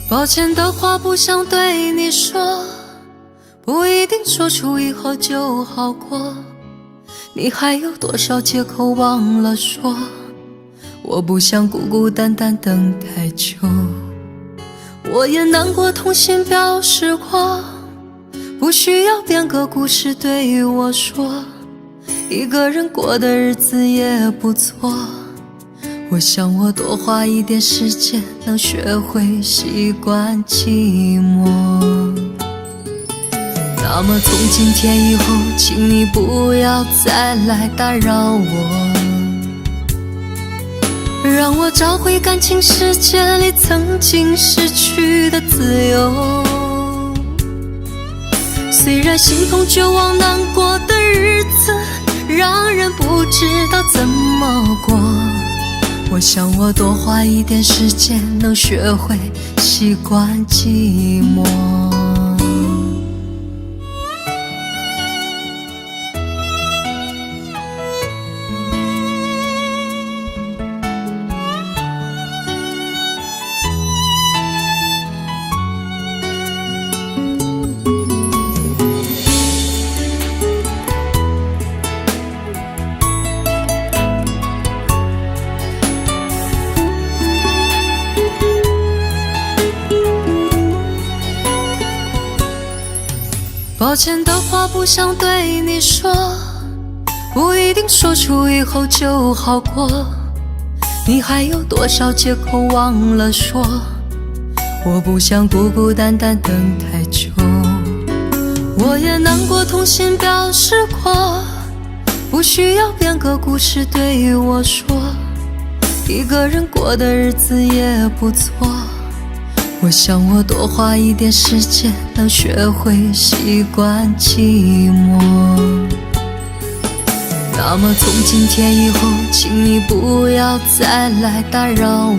抱歉的话不想对你说，不一定说出以后就好过。你还有多少借口忘了说？我不想孤孤单单等太久。我也难过痛心表示过，不需要编个故事对我说，一个人过的日子也不错。我想我多花一点时间，能学会习惯寂寞。那么从今天以后，请你不要再来打扰我，让我找回感情世界里曾经失去的自由。虽然心痛绝望难过的日子让人不知道怎么过，我想我多花一点时间，能学会习惯寂寞。抱歉的话不想对你说，不一定说出以后就好过。你还有多少借口忘了说？我不想孤孤单单等太久。我也难过痛心表示过，不需要编个故事对我说，一个人过的日子也不错。我想我多花一点时间，能学会习惯寂寞。那么从今天以后，请你不要再来打扰我，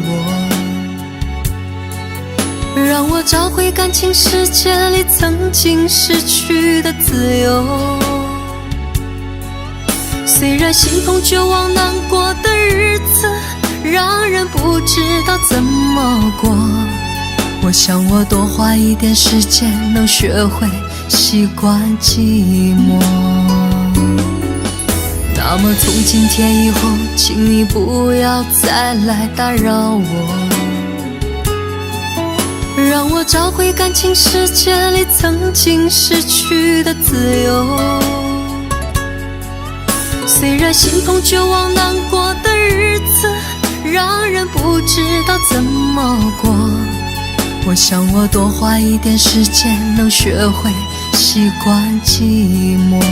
让我找回感情世界里曾经失去的自由。虽然心痛绝望难过的日子让人不知道怎么过，我想我多花一点时间，能学会习惯寂寞。那么从今天以后，请你不要再来打扰我，让我找回感情世界里曾经失去的自由。虽然心痛绝望难过的日子让人不知道怎么过，我想我多花一点时间，能学会习惯寂寞。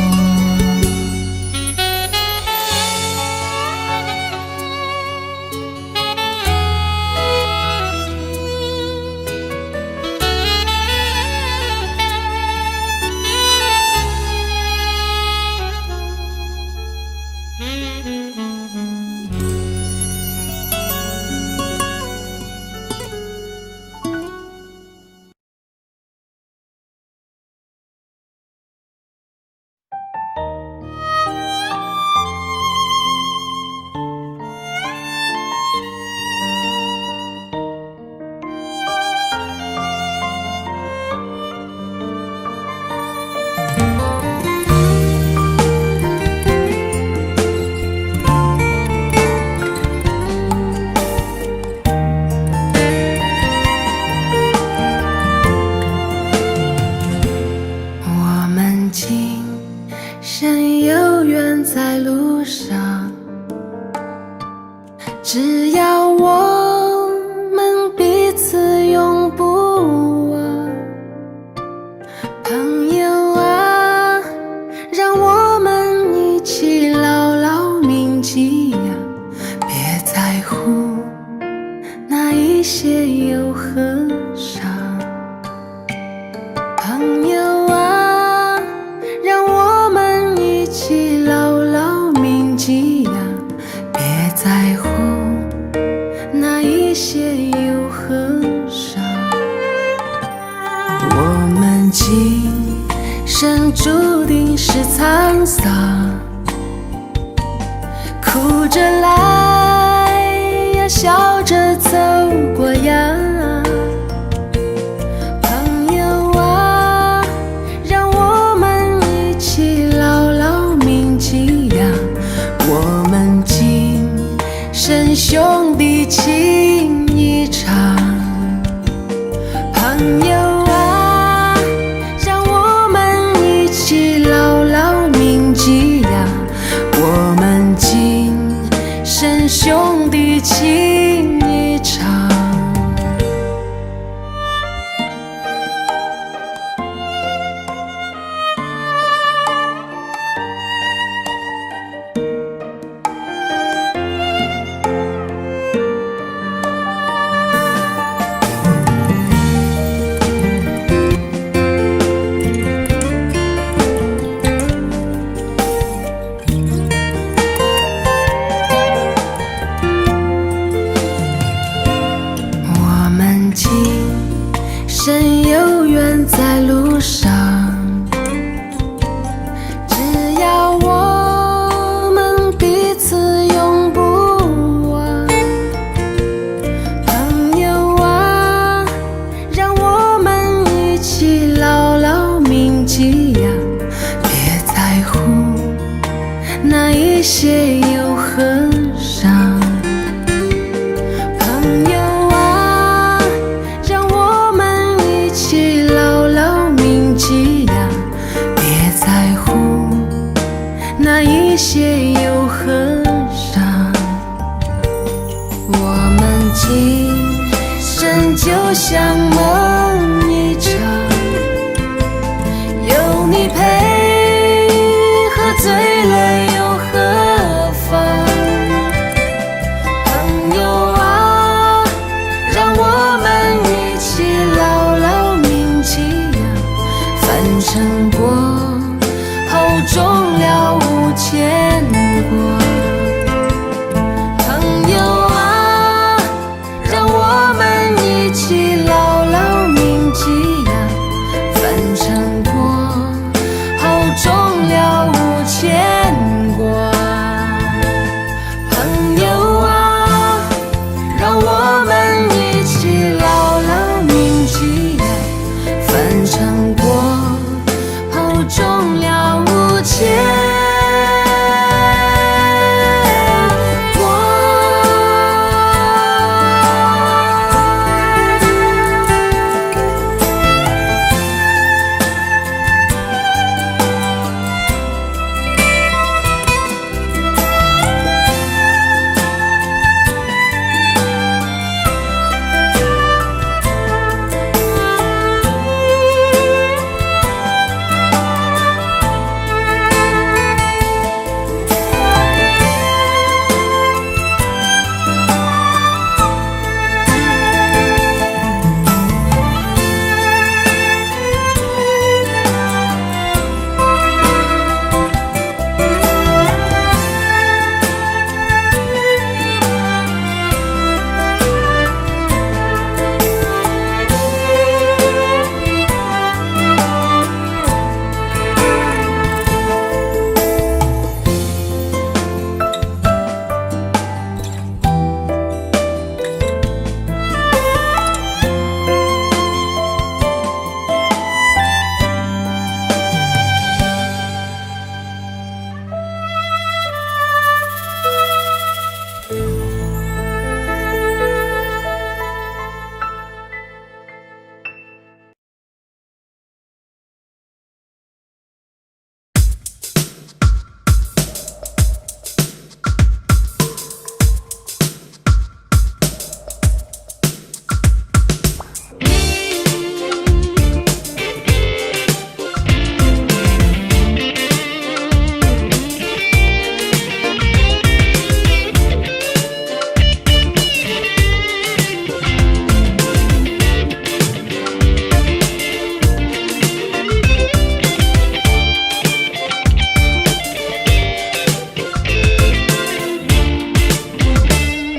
在路上，只要我们彼此永不忘。朋友啊，让我们一起牢牢铭记呀，别在乎那一些又何伤。朋友啊，让我们一起牢牢铭记呀，别在乎那一些又何伤。我们今生注定是沧桑，哭着来呀，笑着走过呀，的情一场。朋友啊，让我们一起牢牢铭记呀，我们今生兄弟情一场。生有缘在路上，只要我们彼此永不忘。朋友啊，让我们一起牢牢铭记呀，别在乎那一些又何伤。那一些又何伤？我们今生就像梦一场，有你陪，喝醉了又何妨？朋友啊，让我们一起牢牢铭记呀，凡尘过后终了无牵挂。朋友啊，让我们一起牢牢铭记呀，凡尘过后终了无牵挂。朋友啊，让我们一起牢牢铭记呀，凡尘过后终了无牵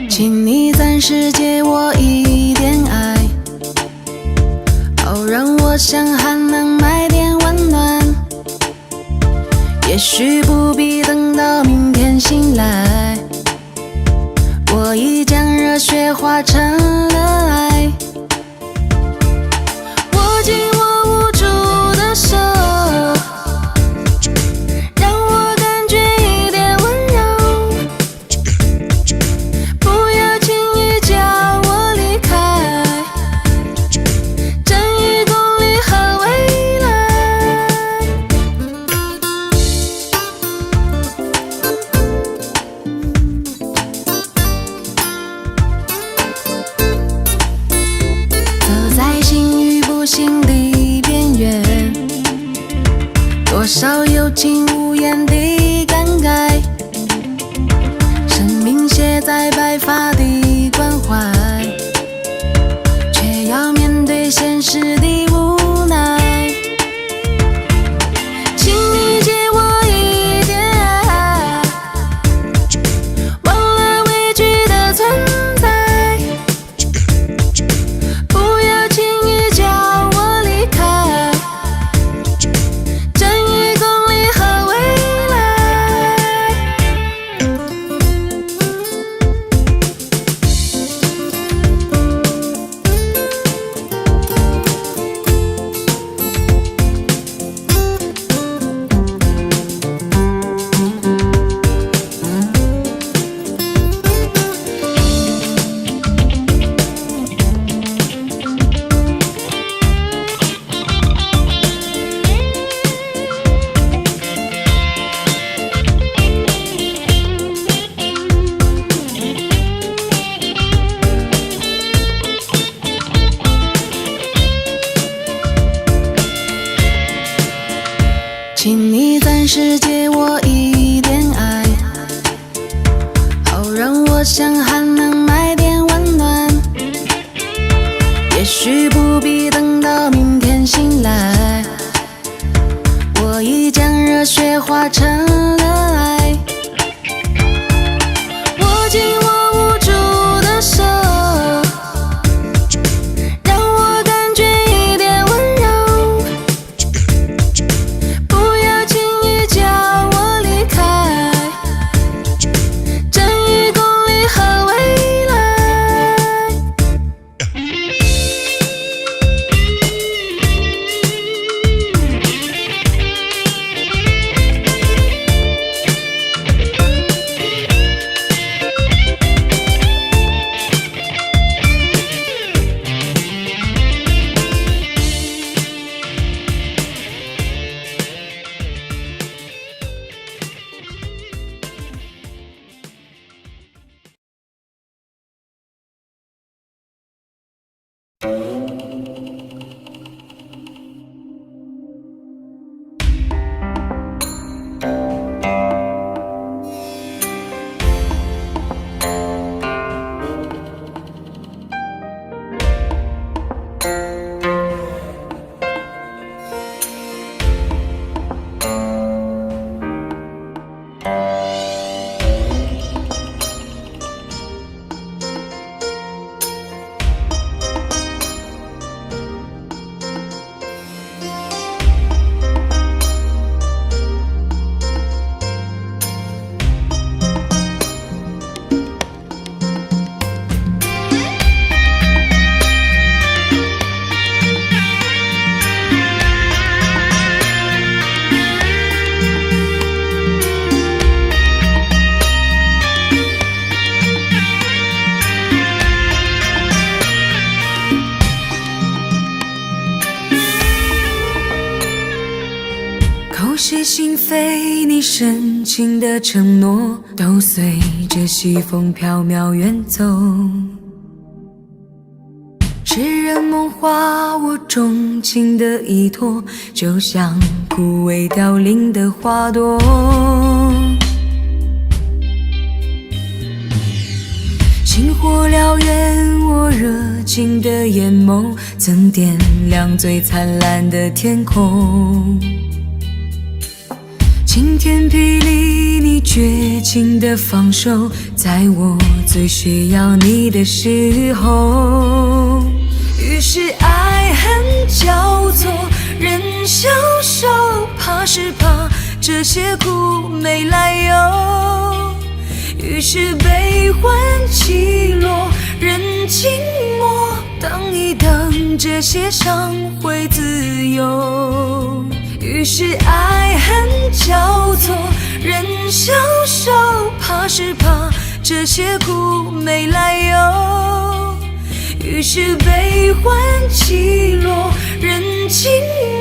请你暂时借我一点爱，好让我想还能买点温暖。也许不必等到明天醒来，我已将热血化成了爱。握紧我无助的手，让我感觉一点温柔，不要轻易心的边缘，多少有情无言的感慨，生命写在白发的关怀，却要面对现实的无奈。请你借我一点爱，忘了畏惧的存在，不要轻易叫我离开，正义公理和未来。请你暂时借我一点爱，好让我想还能买点温暖。也许不必等到明天醒来，我已将热血化成了爱。握紧我无助的手，让我感觉一点温柔，不要轻易叫我离开，正义公理和未来。口是心非，你深情的承诺都随着西风飘渺远走。痴人梦话，我钟情的依托，就像枯萎凋零的花朵。星火燎原，我热情的眼眸曾点亮最灿烂的天空。晴天霹雳，你绝情的放手，在我最需要你的时候。于是爱恨交错，人消瘦，怕是怕这些苦没来由。于是悲欢起落，人静默，等一等，这些伤会自由。于是爱恨交错，人消瘦，怕是怕这些苦没来由。于是悲欢起落，人静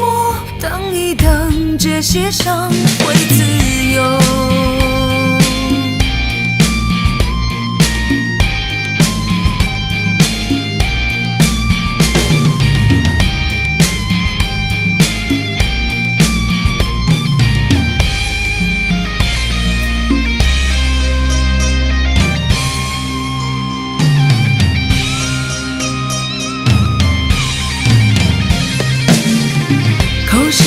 默，等一等，这些伤会自由。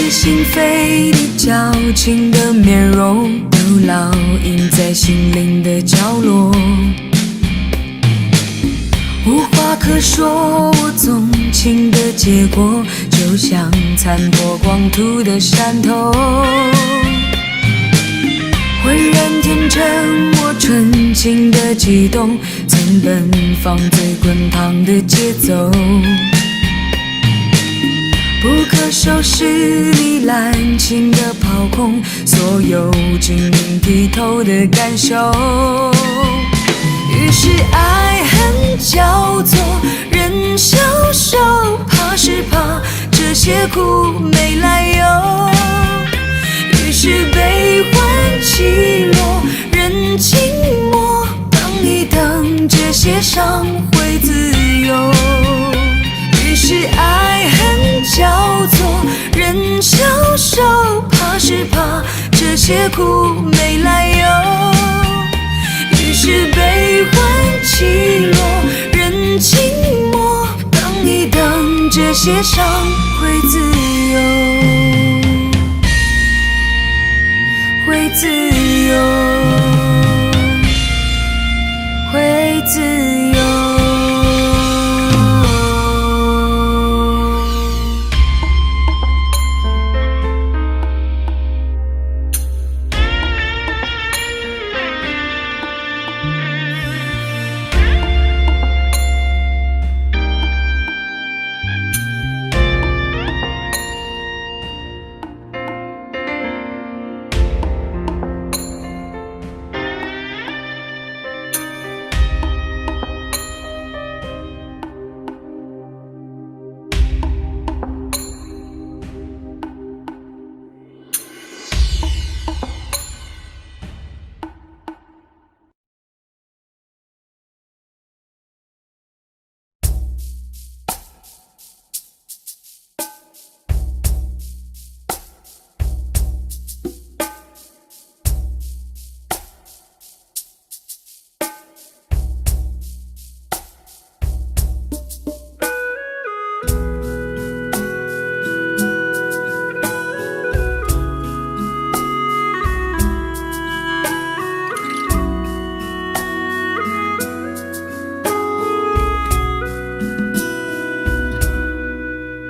心扉里矫情的面容，都烙印在心灵的角落。无话可说，我纵情的结果，就像残破光秃的山头。浑然天成，我纯情的悸动，曾奔放最滚烫的节奏。不可收拾你滥情的抛空，所有晶莹剔透的感受。于是爱恨交错，人消瘦，怕是怕这些苦没来由。于是悲欢起落，人静默，等一等，这些伤会自由。于是爱恨交错，人消瘦，怕是怕这些苦没来由。于是悲欢起落，人静默，等一等，这些伤会自由，会自由，会自由。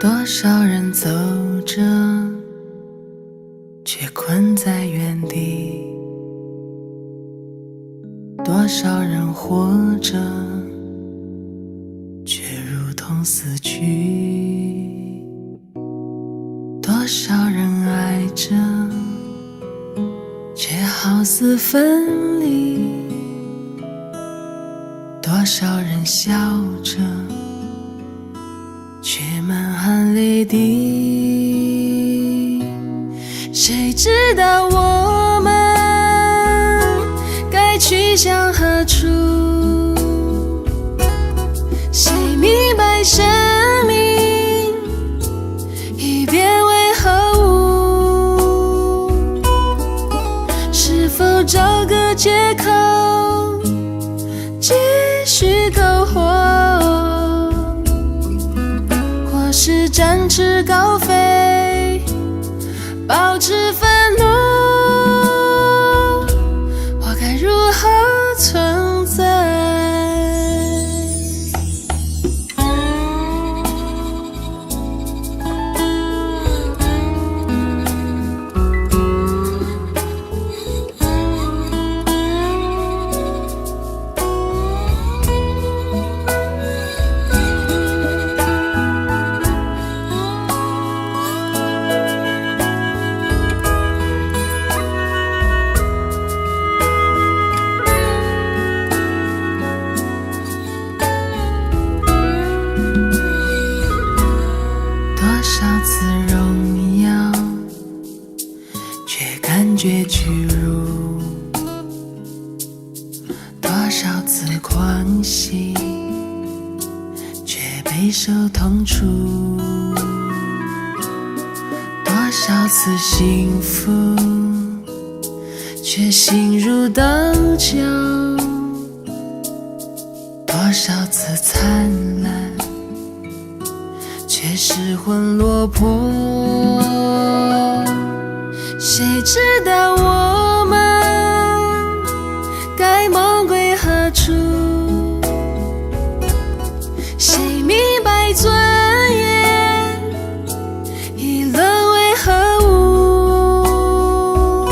多少人走着，却困在原地；多少人活着，却如同死去；多少人爱着，却好似分离；多少人笑着，却满含泪滴。谁知道我们该去向何处？谁明白生命已变为何物？是否找个借口继续苟活？是展翅高飞，保持愤怒，我该如何存在？感觉屈辱，多少次狂喜，却备受痛楚；多少次幸福，却心如刀绞；多少次灿烂，却却失魂落魄。谁知道我们该梦归何处？谁明白尊严已沦为何物？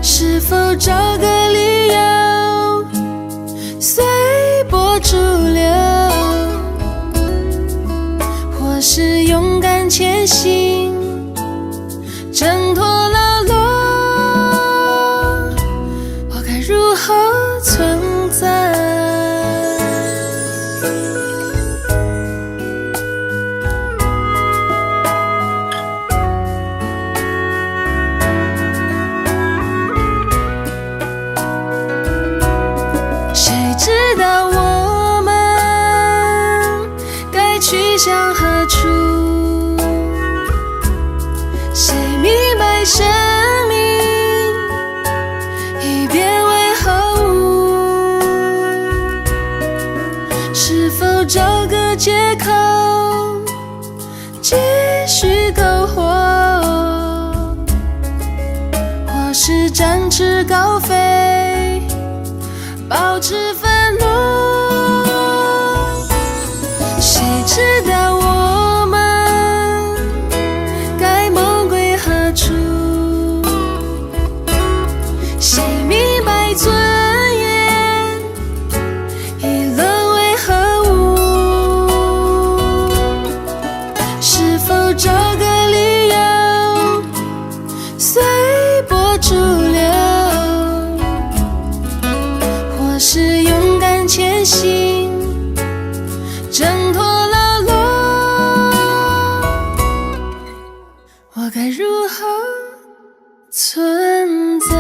是否找个理由随波逐流，或是勇敢前行，挣脱牢笼？我该如何存在？谁知道我们该去向何处？谁明白生命已变为何物？是否找个借口继续苟活，或是展翅高飞，保持愤怒？谁知道我们该梦归何处？谁明白尊严已沦为何物？是否找个理由随波逐流，或是勇敢前行，挣脱牢笼？我该如何存在？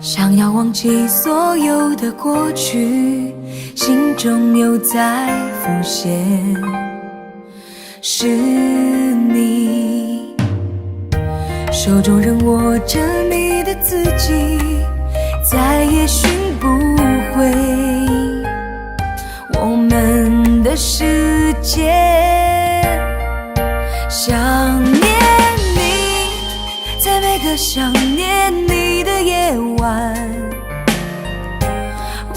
想要忘记所有的过去，心中又在浮现，是你手中仍握着你的字迹，再也寻不回我们的世界。想念你，在每个想念你的夜晚，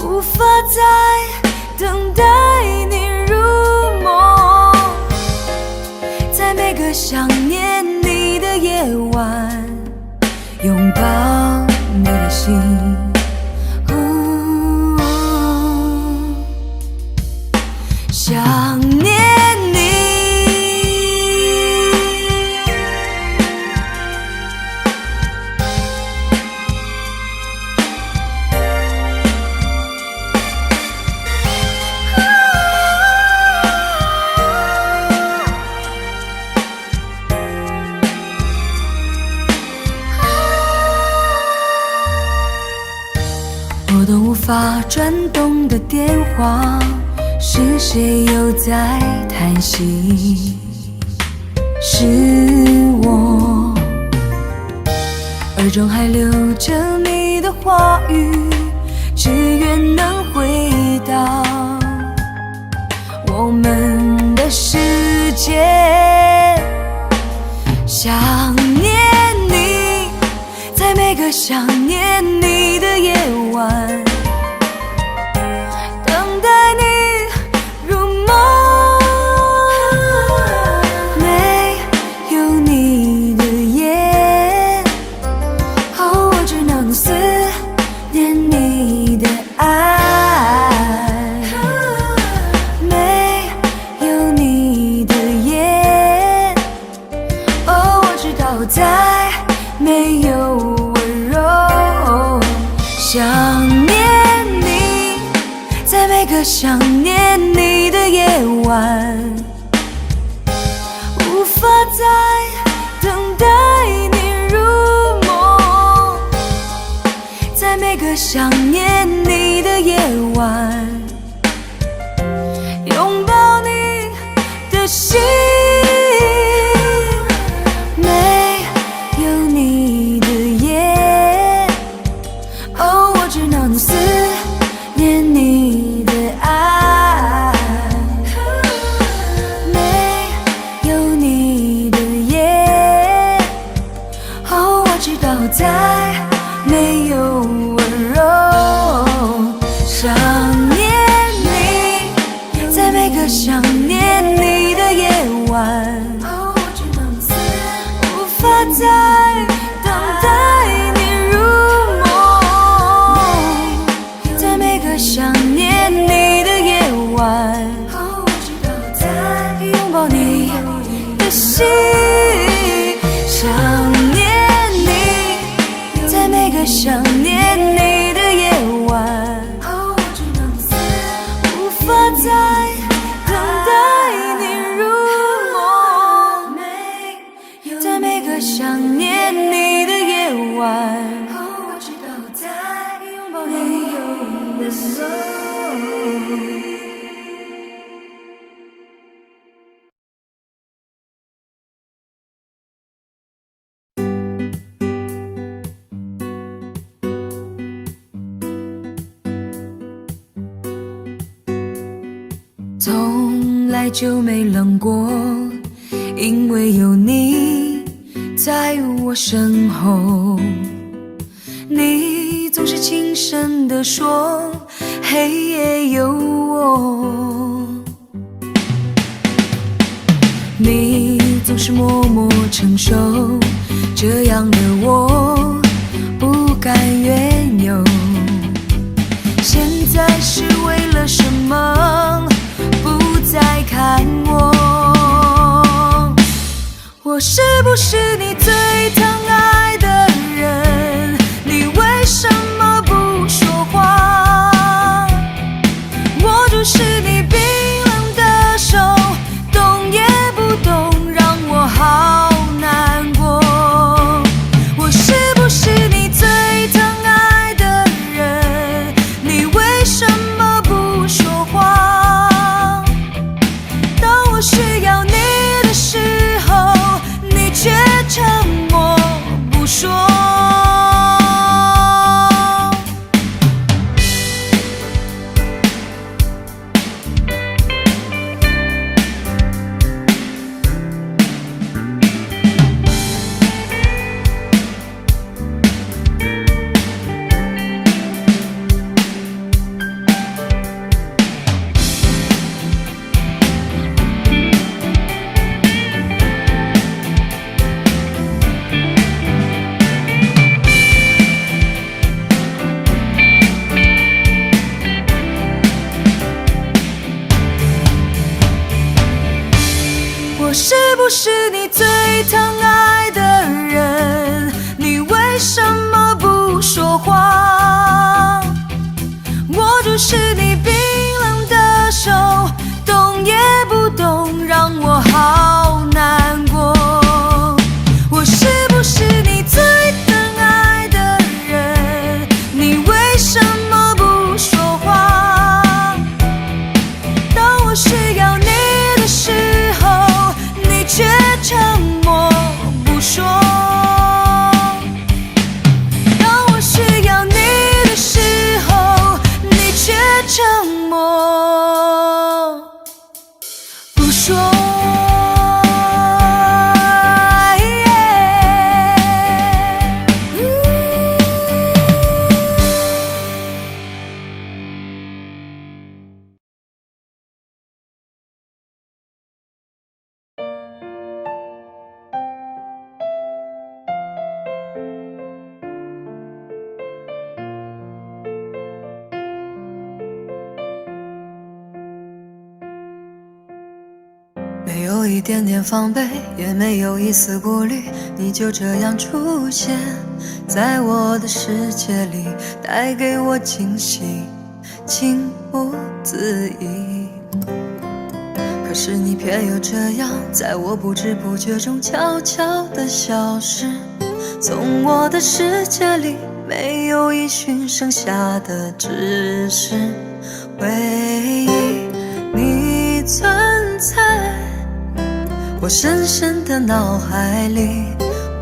无法再等待你入梦，在每个想念你的夜晚，拥抱你的心。想念拨动无法转动的电话，是谁又在叹息？是我，耳中还留着你的话语，只愿能回到我们的世界。想念你，在每个想念你的夜晚，等待你入梦。没有道再没有温柔。想念你，在每个想念你的夜晚，无法再等待你入梦。在每个想念你的夜晚，拥抱你的心。没有你的夜，哦，我只能思念你的爱。没有你的夜，哦，我知道再没有温柔。想念你，在每个想念你的夜晚，无法再等待你入梦。在每个想念你的夜晚，拥抱你的心。想念你，在每个想念你的夜晚，无法再等待你入梦。在每个想念你的夜晚，我知道在拥抱你的心。从来就没冷过，因为有你在我身后。你总是轻声地说，黑夜有我。你总是默默承受，这样的我不甘愿有。现在是为了什么不再看我？我是不是你最疼爱的人？你为什么不说话？握住是你冰冷的手，动也不动，让我好难过。我是不是你最疼爱的人？你为什么不说话？当我需要你的时候，你却沉默不说。我是不是你最疼爱的人？你为什么不说话？握住是你冰冷的手，动也不动，让我好难过。我是不是你最疼爱的人？你为什么不说话？当我需要你的时候，却沉默一点点防备，也没有一丝顾虑，你就这样出现在我的世界里，带给我惊喜，情不自已。可是你偏又这样，在我不知不觉中悄悄地消失，从我的世界里没有音讯，剩下的只是回忆。你存在我深深的脑海里，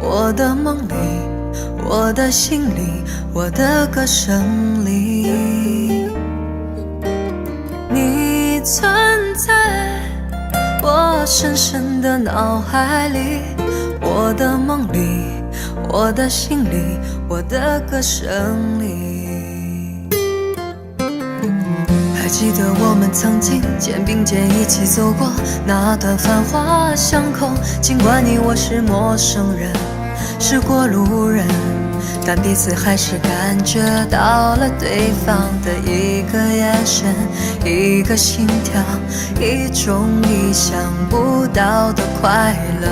我的梦里，我的心里，我的歌声里。你存在我深深的脑海里，我的梦里，我的心里，我的歌声里。还记得我们曾经肩并肩一起走过那段繁华巷口，尽管你我是陌生人，是过路人，但彼此还是感觉到了对方的一个眼神，一个心跳，一种意想不到的快乐，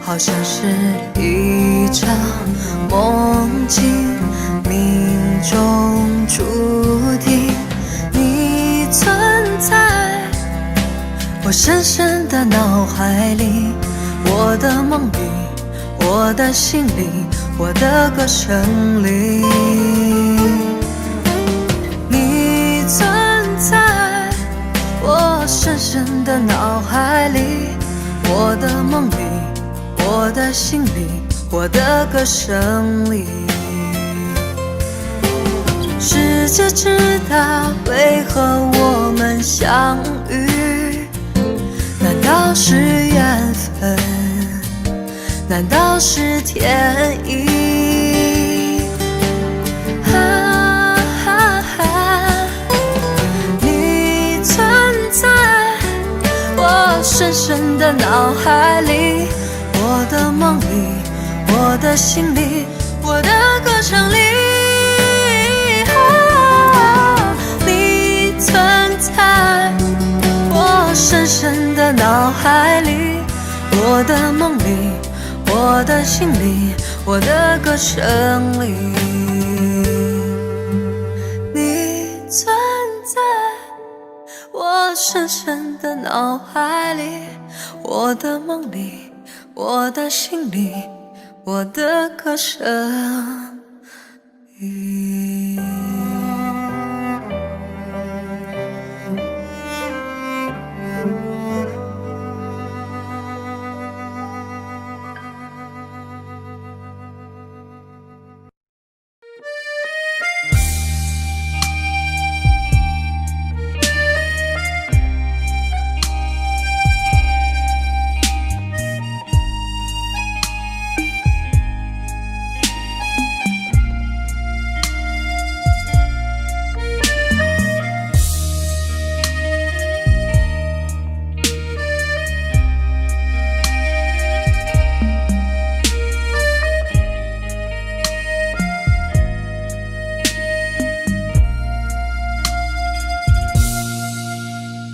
好像是一场梦境，命中注定。你存在我深深的脑海里，我的梦里，我的心里，我的歌声里。你存在我深深的脑海里，我的梦里，我的心里，我的歌声里。世界知道为何我们相遇，难道是缘分？难道是天意？你存在我深深的脑海里，我的梦里，我的心里，我的歌声里。你存在我深深的脑海里，我的梦里，我的心里，我的歌声里。你存在我深深的脑海里，我的梦里，我的心里，我的歌声里。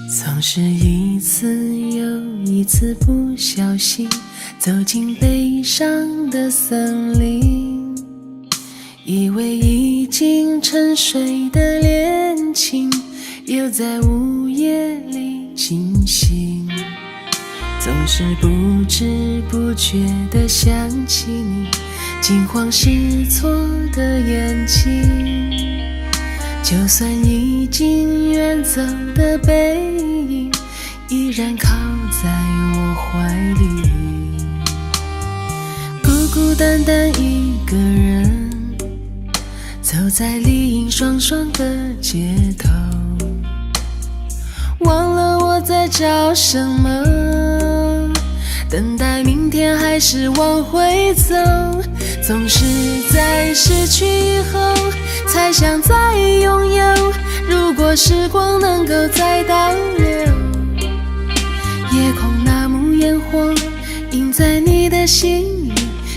总是一次又一次不小心走进悲伤的森林，以为已经沉睡的恋情又在午夜里惊醒，总是不知不觉地想起你惊慌失措的眼睛，就算已经远走的背影依然靠在我怀里，孤孤单单一个人走在丽影双双的街头，忘了我在找什么，等待明天还是往回走，总是在失去以后才想再拥有，如果时光能够再倒流，夜空那幕烟火映在你的心里，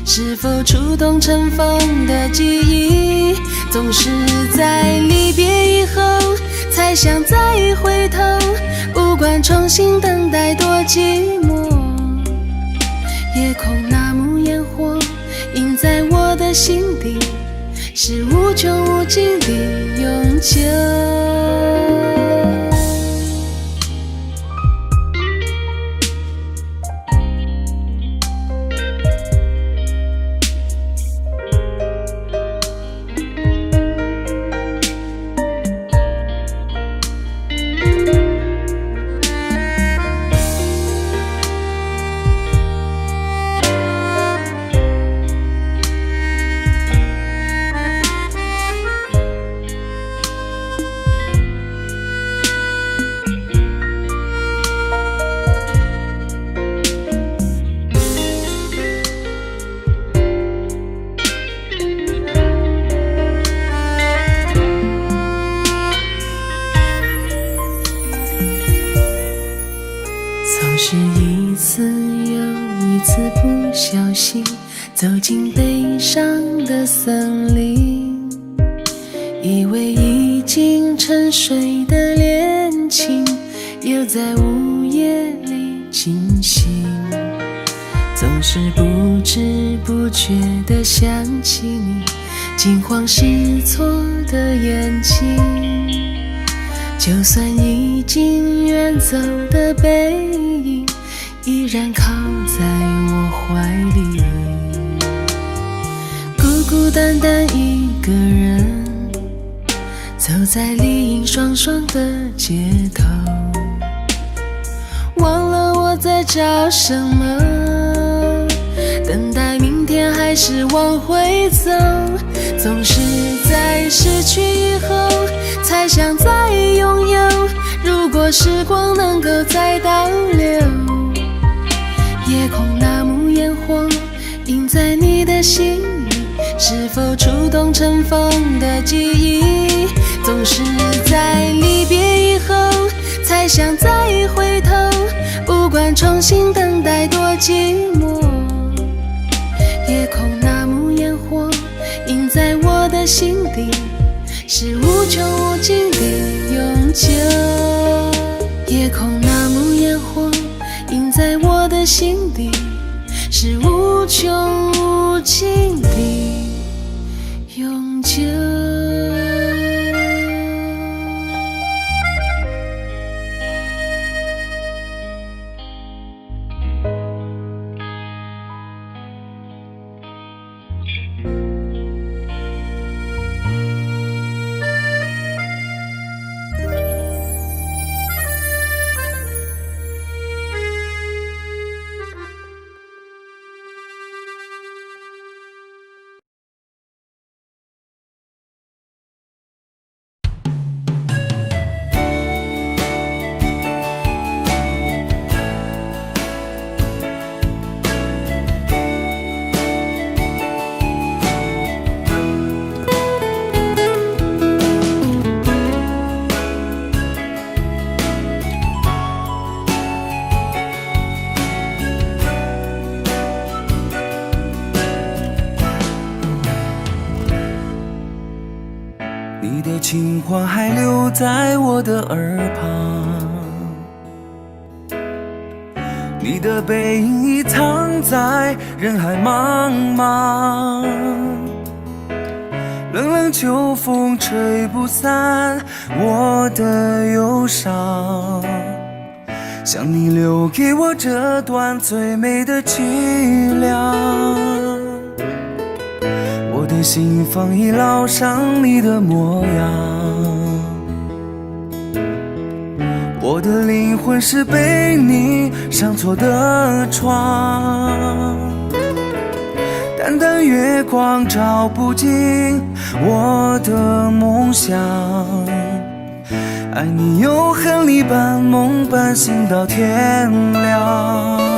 是否触动尘封的记忆，总是在离别以后才想再回头，不管重新等待多寂寞。夜空那幕烟火映在我的心底，是无穷无尽的永久。总是一次又一次不小心走进悲伤的森林，以为已经沉睡的恋情又在午夜里惊醒，总是不知不觉地想起你惊慌失措的眼睛，就算已经远走的背影依然靠在我怀里，孤孤单单一个人走在丽影双双的街头，忘了我在找什么，等待明天还是往回走，总是在失去以后才想再拥有，如果时光能够再倒流，夜空那幕烟火映在你的心里，是否触动尘封的记忆，总是在离别以后才想再回头，不管重新等待多寂寞，夜空那幕烟火映在我的心底，是无穷无尽的永久，夜空那幕烟火映在我的心底，是无穷无尽的永久。你的情话还留在我的耳旁，你的背影已藏在人海茫茫，冷冷秋风吹不散我的忧伤，想你留给我这段最美的凄凉，我的心房已烙上你的模样，我的灵魂是被你上错的床，淡淡月光照不进我的梦想，爱你又和你半梦半醒到天亮。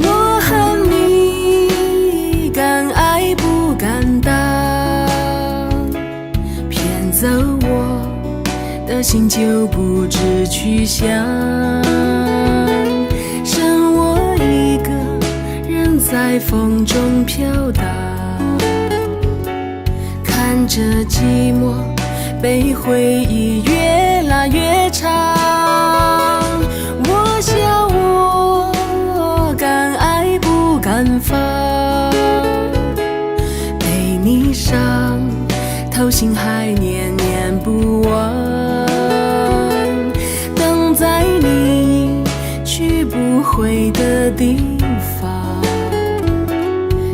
我和你敢爱不敢当，骗走我的心就不知去向，剩我一个人在风中飘荡，看着寂寞被回忆越拉越长。我想我敢爱不敢放，被你伤透心还念念不忘，等在你去不回的地方，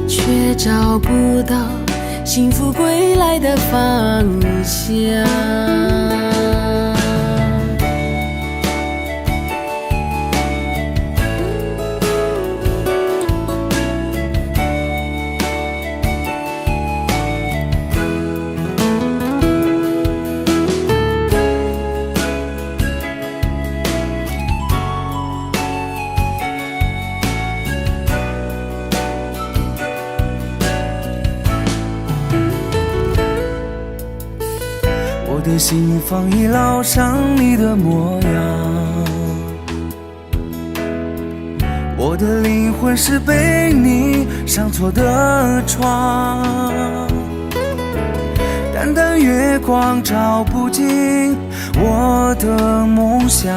却找不到幸福归来的方向。我的心房已烙上你的模样，我的灵魂是被你上错的床，淡淡月光照不进我的梦想，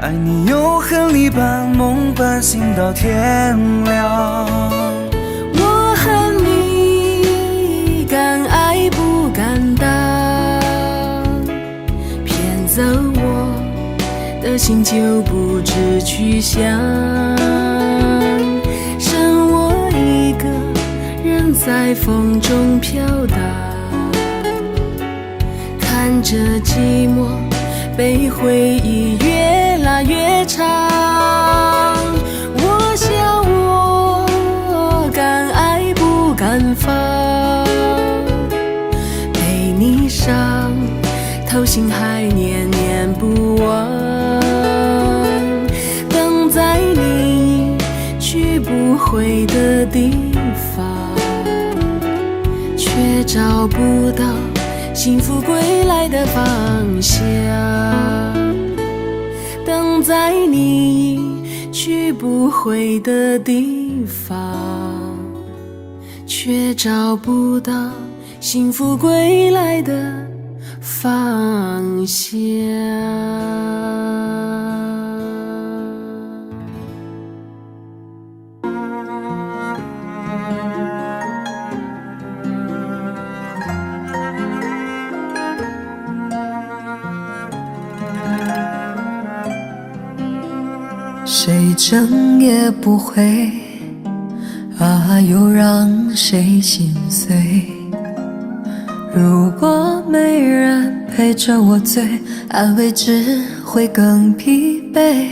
爱你又和你般梦伴行到天亮。我和你敢爱不敢当，骗走我的心就不知去向，剩我一个人在风中飘荡，看着寂寞被回忆越拉越长。我想我敢爱不敢放，被你伤透心还念念不忘，等在你去不回的地方，却找不到幸福归来的方向。等在你去不回的地方，却找不到幸福归来的方向。谁争也不会啊，又让谁心碎？如果没人陪着我醉，安慰只会更疲惫。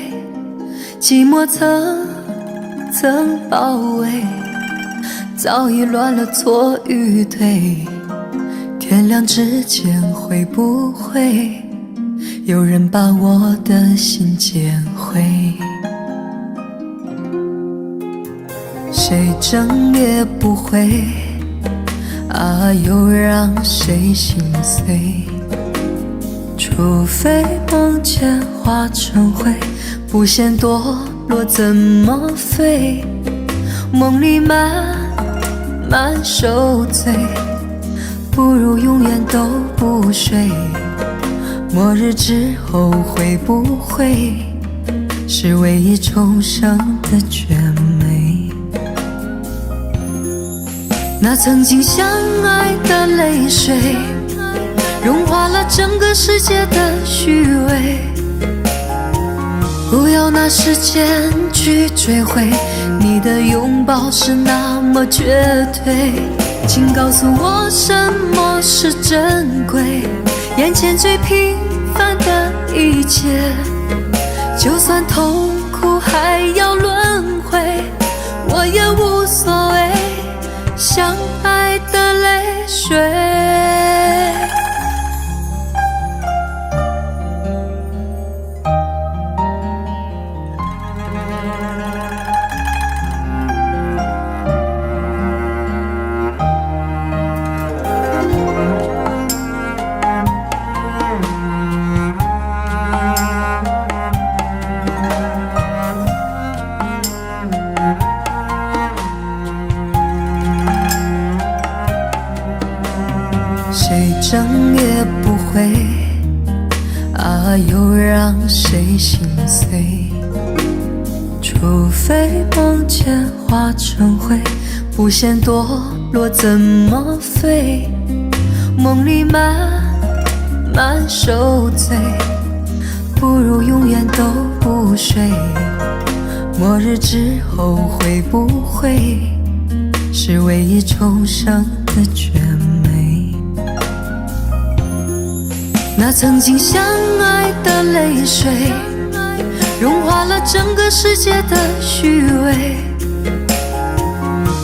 寂寞层层包围，早已乱了错与对。天亮之前会不会有人把我的心捡回？谁争也不会啊，又让谁心碎？除非梦见化成灰，不嫌堕落怎么飞？梦里慢慢受罪，不如永远都不睡。末日之后会不会是唯一重生的绝美？那曾经相爱的泪水，融化了整个世界的虚伪。不要拿时间去追回，你的拥抱是那么绝对。请告诉我什么是珍贵，眼前最平凡的一切，就算痛苦还要轮回，我也无所谓。相爱的泪水，谁争也不会，啊，又让谁心碎？除非梦见化成灰，不嫌堕落怎么飞？梦里慢慢受罪，不如永远都不睡。末日之后会不会是唯一重生的绝美？那曾经相爱的泪水，融化了整个世界的虚伪。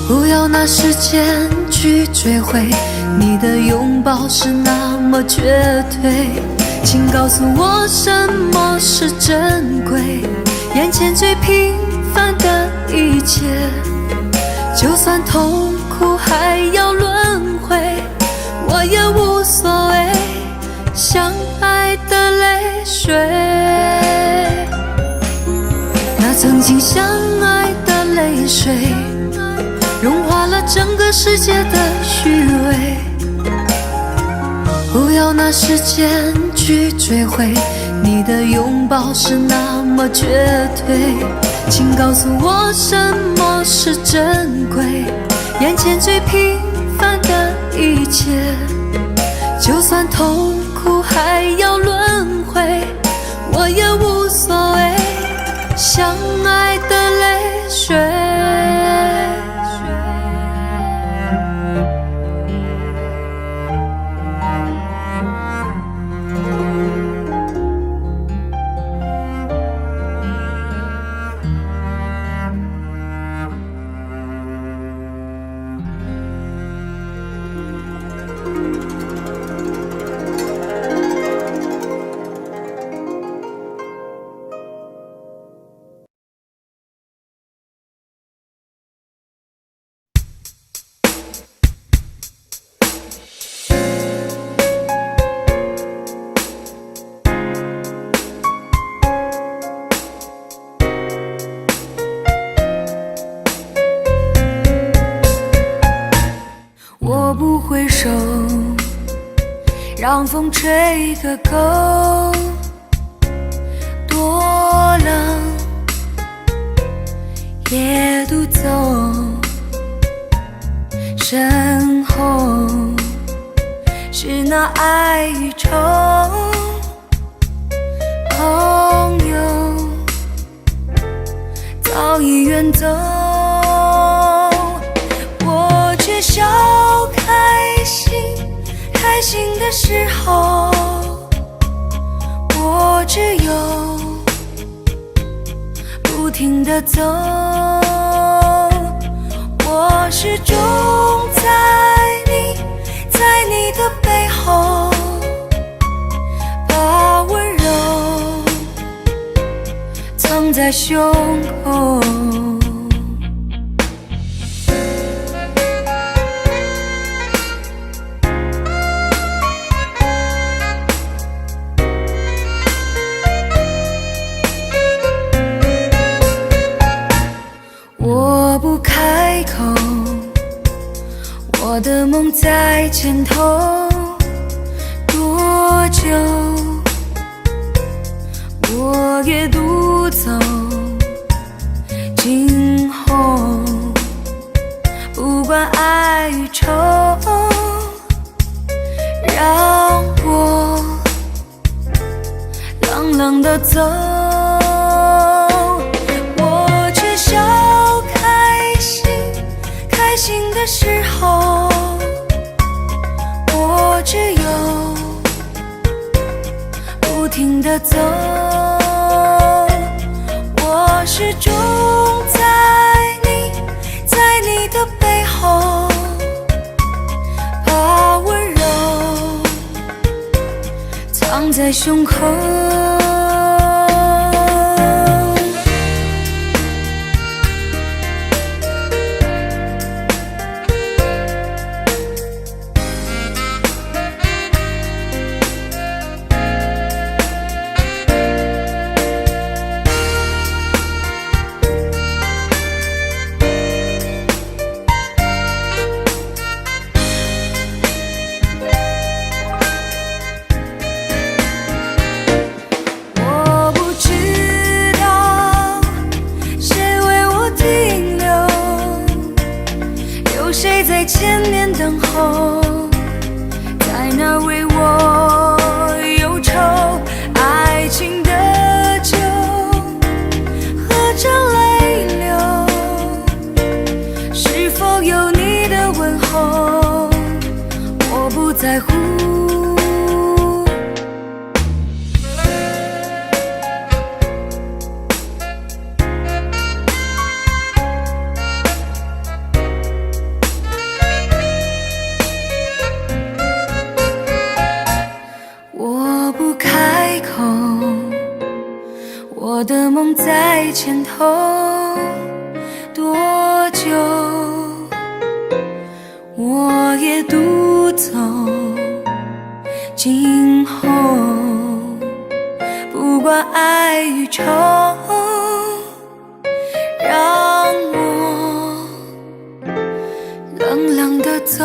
不要拿时间去追回，你的拥抱是那么绝对。请告诉我什么是珍贵，眼前最平凡的一切，就算痛苦还要轮回，我也无所谓。相爱的泪水，那曾经相爱的泪水，融化了整个世界的虚伪。不要拿时间去追回，你的拥抱是那么绝对。请告诉我什么是珍贵，眼前最平凡的一切，就算痛苦还要轮回，我也无所谓。相爱的泪水，我不回首，让风吹个够。多冷，也独走，身后是那爱与愁。朋友早已远走，我却笑开心，开心的时候，我只有不停地走。我始终在你的背后，把温柔藏在胸口。我不开口，我的梦在前头。多久我也独走，今后不管爱与愁，让我冷冷地走。我却笑开心的时候，我只有不停地走。我始终在你的背后，把温柔藏在胸口。1000年等候，在那为我忧愁。爱情的酒，喝着泪流。是否有你的问候，我不在乎。我不开口，我的梦在前头。多久我也独走，今后不管爱与愁，让我冷冷地走。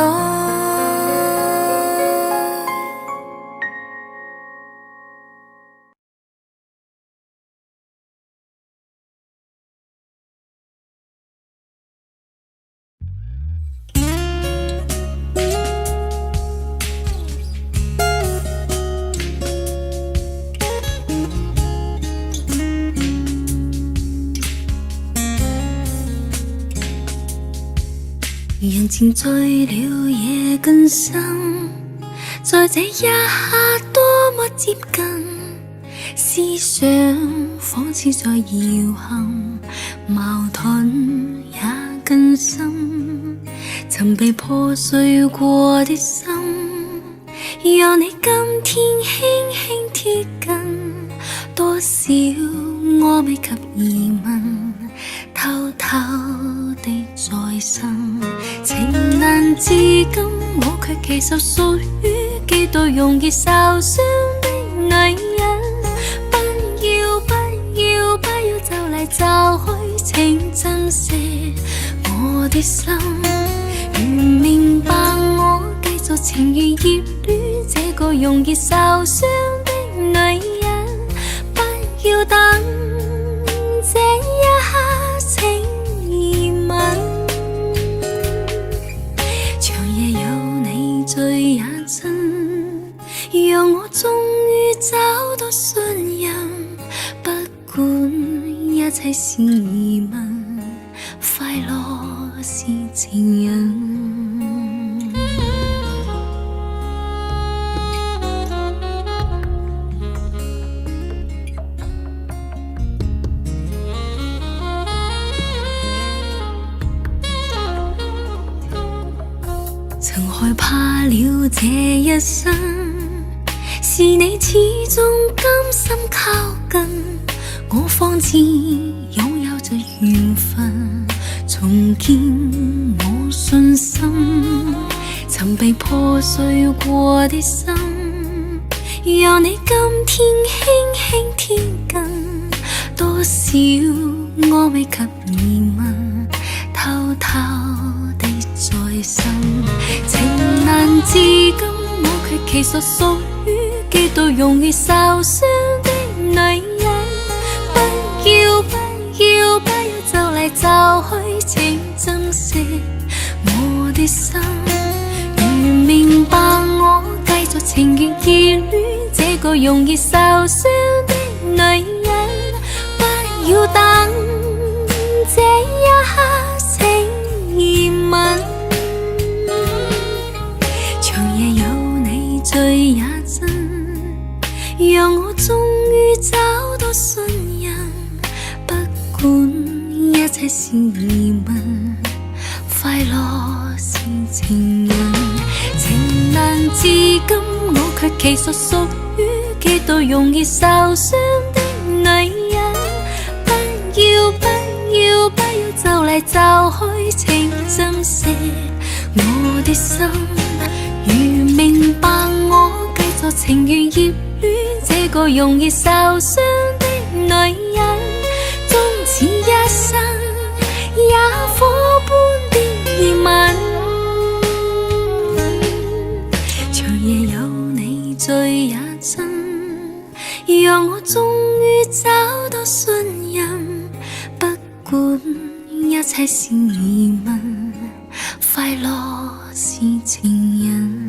人情醉了也更深，在这一刻多麼接近，思想仿似在搖撼，矛盾也更深。曾被破碎過的心，有你今天輕輕貼近，多少我未及疑問，偷偷地在生。情難至今，我卻其實屬於幾度容易受傷的女人。不要不要不要就嚟就去，請珍惜我的心。如明白我繼續情願熱戀這個容易受傷的女人，不要等這一刻請移民。長夜有你醉也真，讓我終於找到信任。不管一切是疑問，快樂是情人。曾害怕了這一生，是你始終甘心靠近，我方知擁有着緣分，重建我信心。曾被破碎過的心，讓你今天輕輕貼近，多少我未及疑問，偷偷地在生。情難至今，我卻其實屬於幾度容易受傷的女人。不要不要不要就嚟就去，請珍惜我的心。如明白我繼續情願熱戀這個容易受傷的女人，不要等這一刻請移民。長夜有你醉也真，讓我終於找到信任。不管一切是疑問，快樂是情人。情難至今，我卻其實屬於幾度容易受傷的女人。不要不要不要就嚟就去，請珍惜我的心。如明白我繼續情願熱戀這個容易受傷的女人，終此一生也火般的熱吻。長夜有你醉也真，讓我終於找到信任。不管一切是疑問，快樂是情人。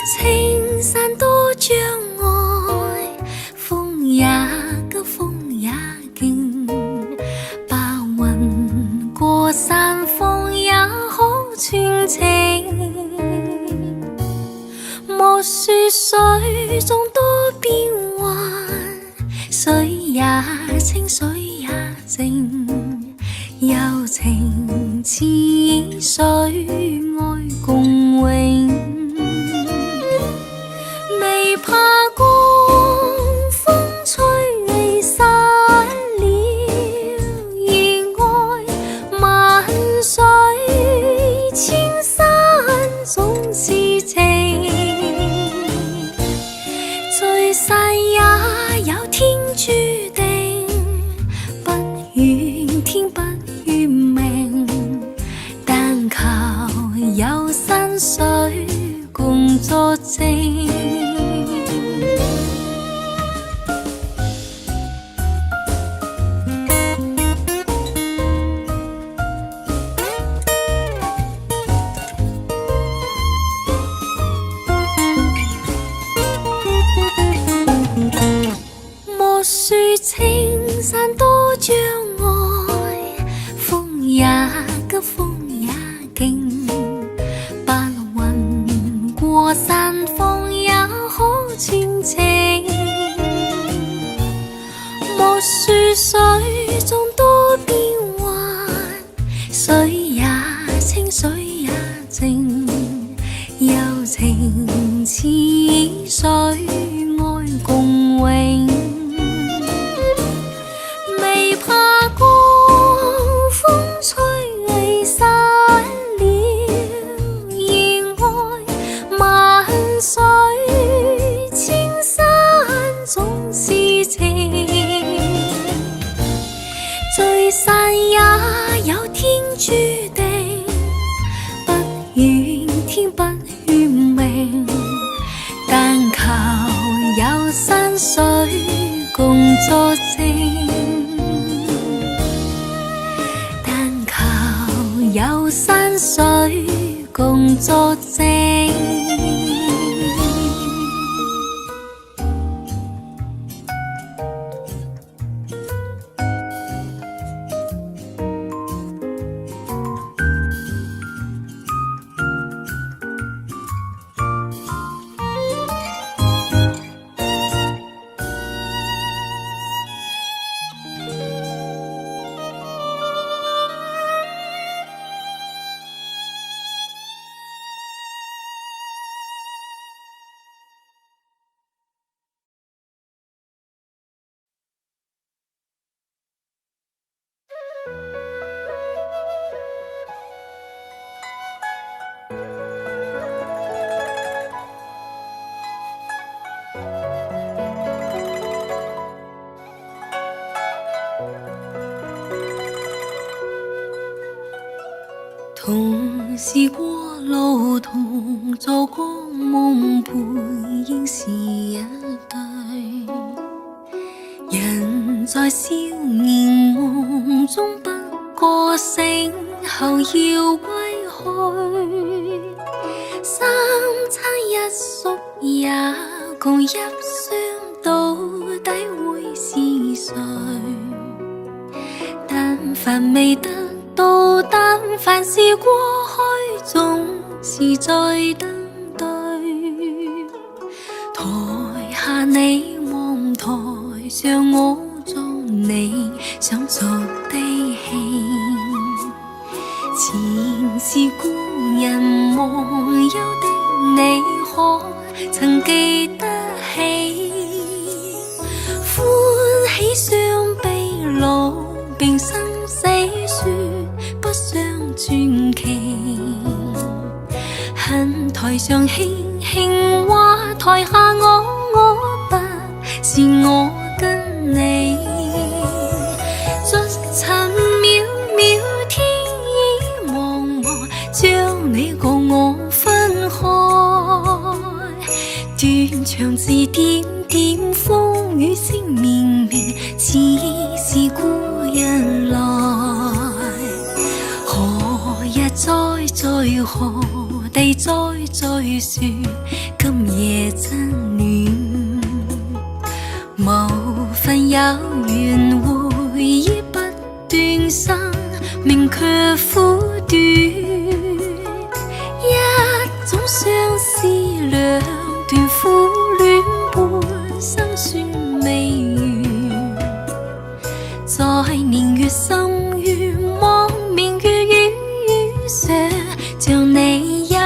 青山多障礙，風也急，風也勁。白雲過山峰也好傳情。莫說水中多變幻，水也清，水也靜。柔情似水，愛共永。怕光風吹離散了，而愛萬水千山總是情。聚散也有天注定，不怨天不怨命，但求有山水共作證。莫說青山多障礙，風也急，風也勁。白雲過山峰也好傳情。莫說水中多變幻，水也清，水也靜。柔情似水，愛共永。未怕光風吹離散了，而愛萬水千山總是情。聚散也有天注定，不怨天不怨命，但求有山水共作證。但求有山水共作證。同是過路，同做過夢，背影是一對。人在少年夢中不覺醒，後要歸去。三餐一宿也共一雙，到底會是誰？但凡未得到，但凡是過去，總是在等待。台下你望台上我做你想做的戲。有的你可曾記得起？歡喜相悲老病生死說不相傳奇，恨台上輕輕話台下我不是我跟你，逐塵渺渺天意茫茫，將你共我分開，斷腸字點點風雨聲綿綿，似是故人來，何日再何地再說今夜真暖，某份有緣回憶不斷生命卻苦短，一種相思兩段苦戀半生算未完，在年月深淵望明月與雨上像你有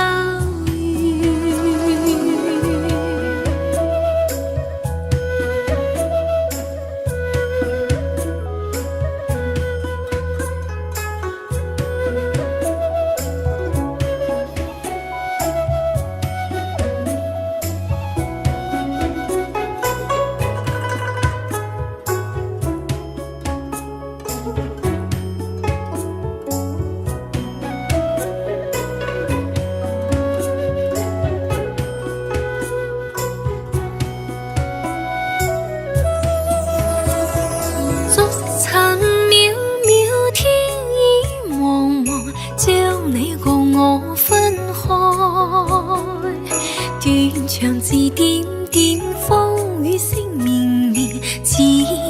斷腸字點點風雨聲綿綿，似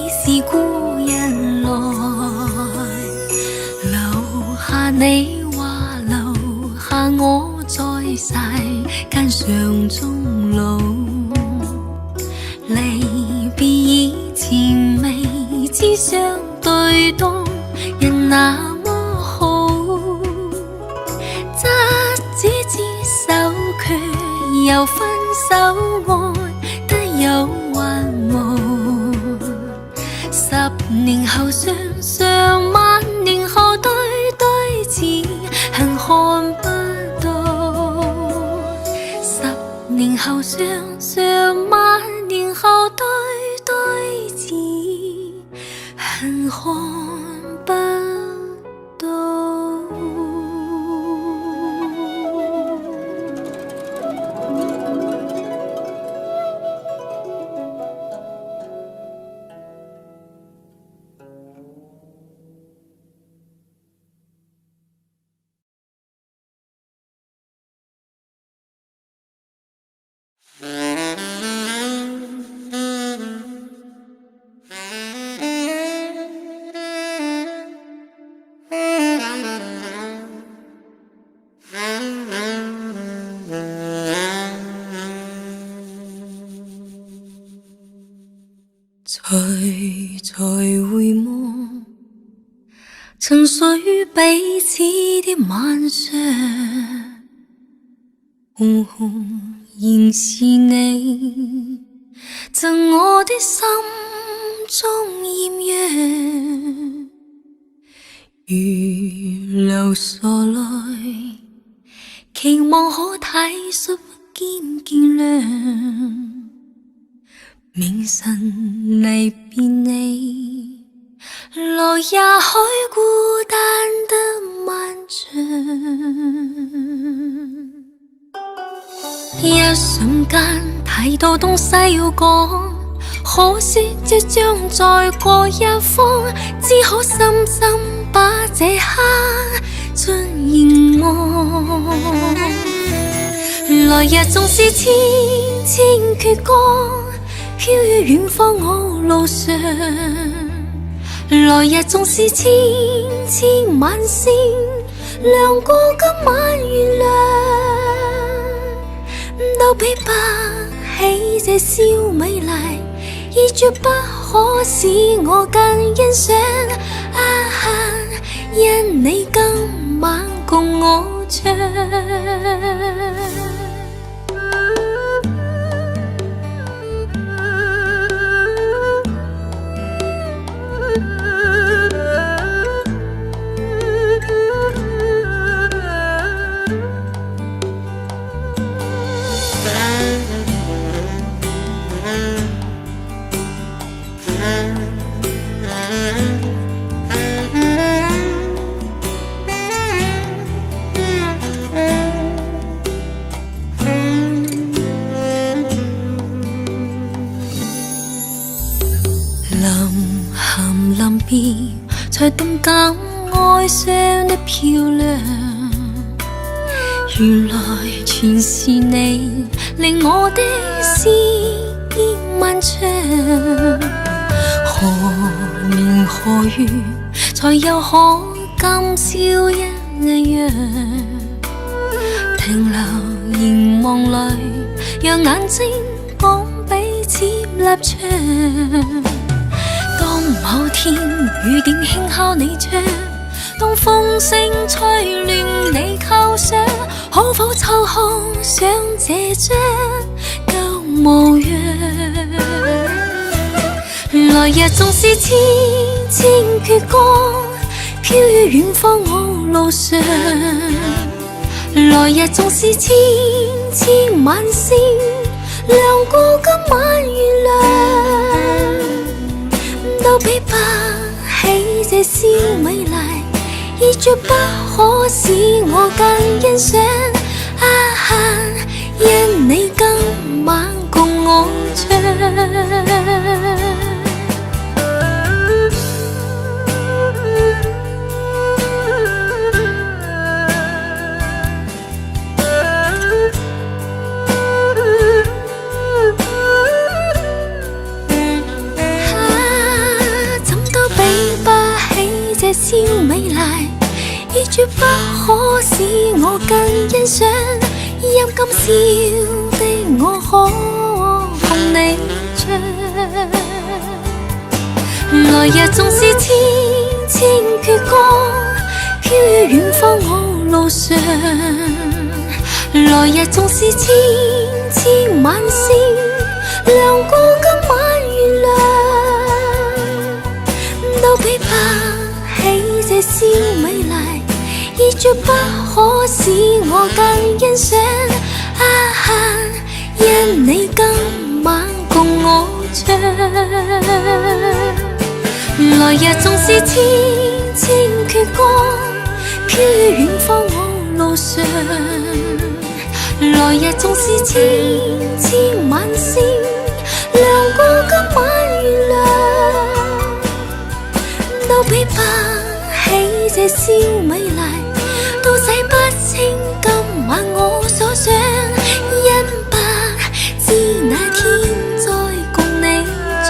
是故人來，留下你話留下我在世間上終老，離別以前未知相對當人那麼好，執子之手卻又分手愛得有還無，10年後相相，萬年後對對字恨看不到，10年後相相，萬年後對對字恨看不到。才回望沉睡彼此的晚上，紅紅仍是你贈我的心中豔陽，如流傻淚，期望可體恤兼見諒。明晨離別你，來也許孤單得漫長。一瞬間太多東西要講，可惜即將再過一方，只好深深把這刻盡凝望。來日縱是千千闕歌，飄於遠方我路上，來日縱是千千晚星，亮過今晚月亮，都比不起這宵美麗，已絕不可使我更欣賞。啊，因你今晚共我唱。临别才动感爱上的漂亮，原来全是你令我的思念漫长。何年何月才又可今宵一样？停留凝望里，让眼睛讲彼此立場。當某天雨點輕敲你窗，當風聲吹亂你構想，可否抽空想這張舊模樣？來日縱是千千闕歌，飄於遠方我路上。來日縱是千千晚星，亮過今晚月亮。都比不起這宵美麗，已絕不可使我更欣賞。因你今晚共我唱。宵美麗，已絕不可使我更欣賞。陰今宵的我可共你唱。來日縱是千千闕歌，飄於遠方我路上。來日縱是千千晚星，亮過今晚月亮。都比不這宵美麗，已絕不可使我更欣賞。因你今晚共我唱。來日縱是千千闕歌，飄於遠方我路上。來日縱是千千晚星，亮過今晚月亮。都比不起這宵美麗，都洗不清今晚我所想。因不知那天再共你唱。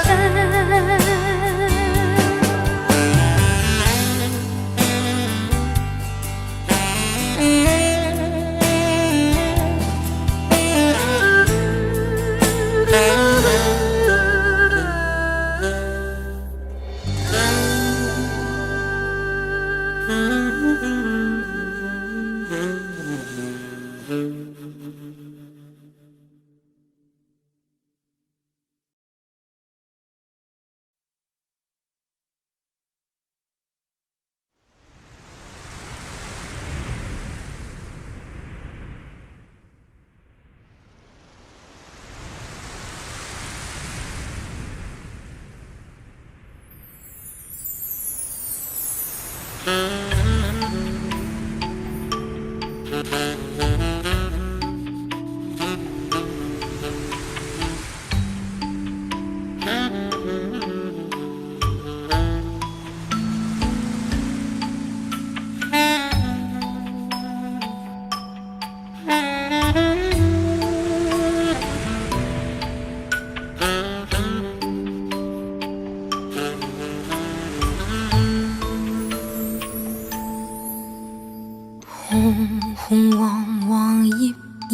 紅黃黃葉兒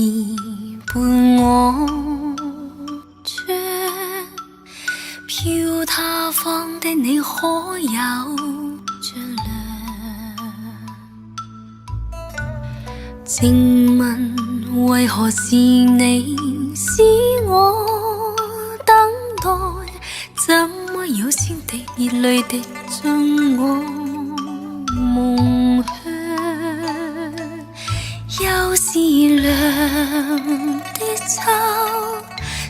伴我唱，飄他方的你可有着涼？静问为何是你使我等待？怎么有先滴热泪滴进我梦乡？又是凉的秋，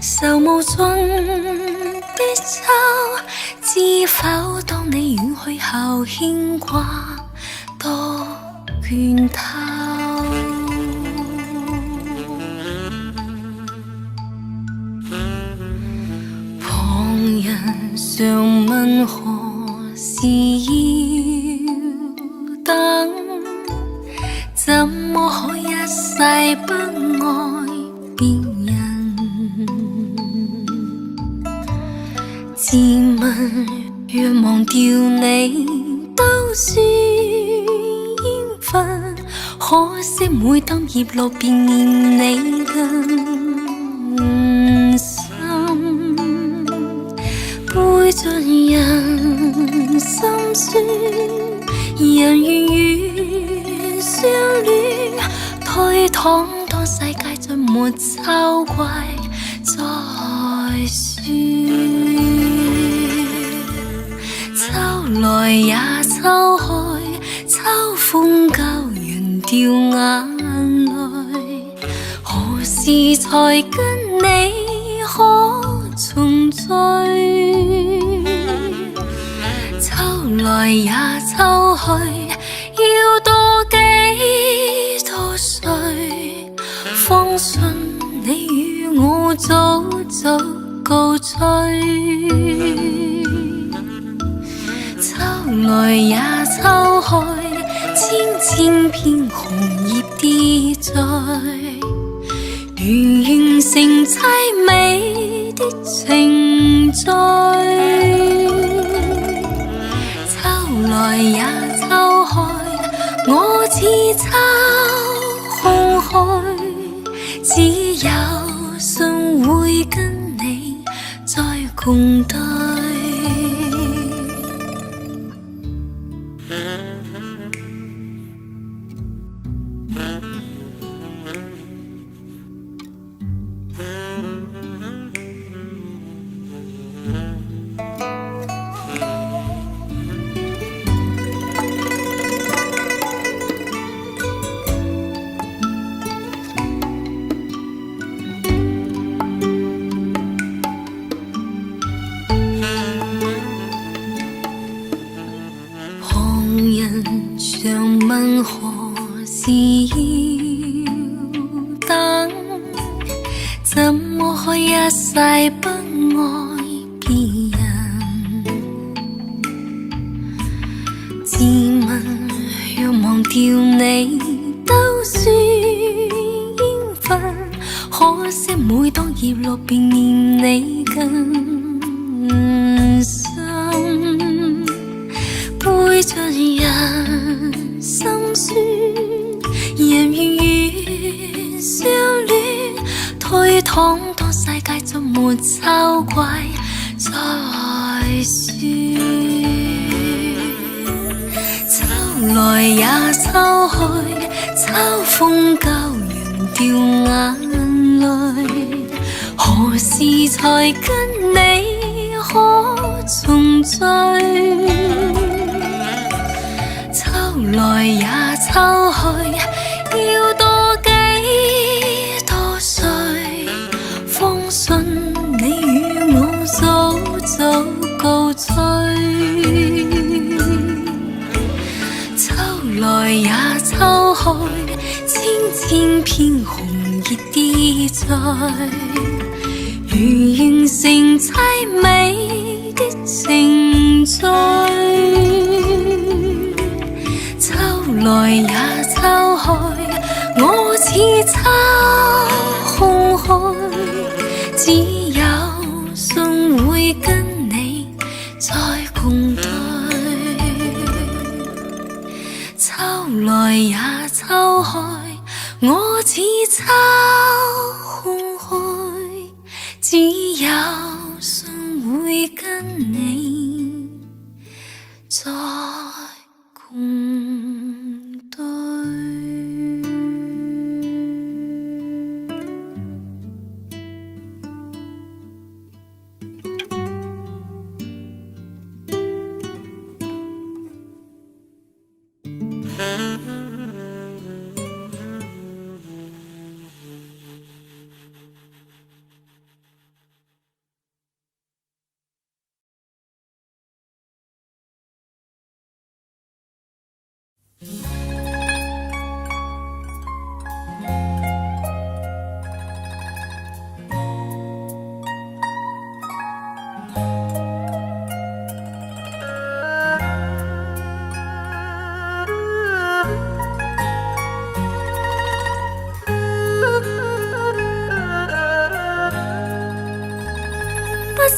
愁無盡的秋，知否當你遠去後，牽掛多倦透。旁人常問何時要等，怎麼可一世不愛別人？自問若忘掉你都算緣分，可惜每當葉落便念你更深，背盡人心酸，人願與相戀，推搪當世界再沒秋季再說。秋來也秋去，秋風教人掉眼淚，何時才跟你可重聚？秋來也秋去，要多幾多歲，方信你與我早早告吹。秋來也秋去，千千片紅葉跌墜，如完成凄美的程序。秋來也秋去，我似秋空虛，只有信會跟你再共對。常問何時要等，怎麼可一世不愛別人？自問若忘掉你都算緣分，可惜每當葉落便念你更深，背盡人心酸，人願與相戀，推搪當世界再沒秋季再說。秋來也秋去，秋風教人掉眼淚，何時才跟你可重聚？秋來也秋去，要多幾多歲，方信你與我早早告吹。秋來也秋去，千千片紅葉跌墜，如完成凄美的程序。秋來也秋去，我似秋空虛，只有信會跟你再共對。秋來也秋去，我似秋空虛，只有信會跟你再共對。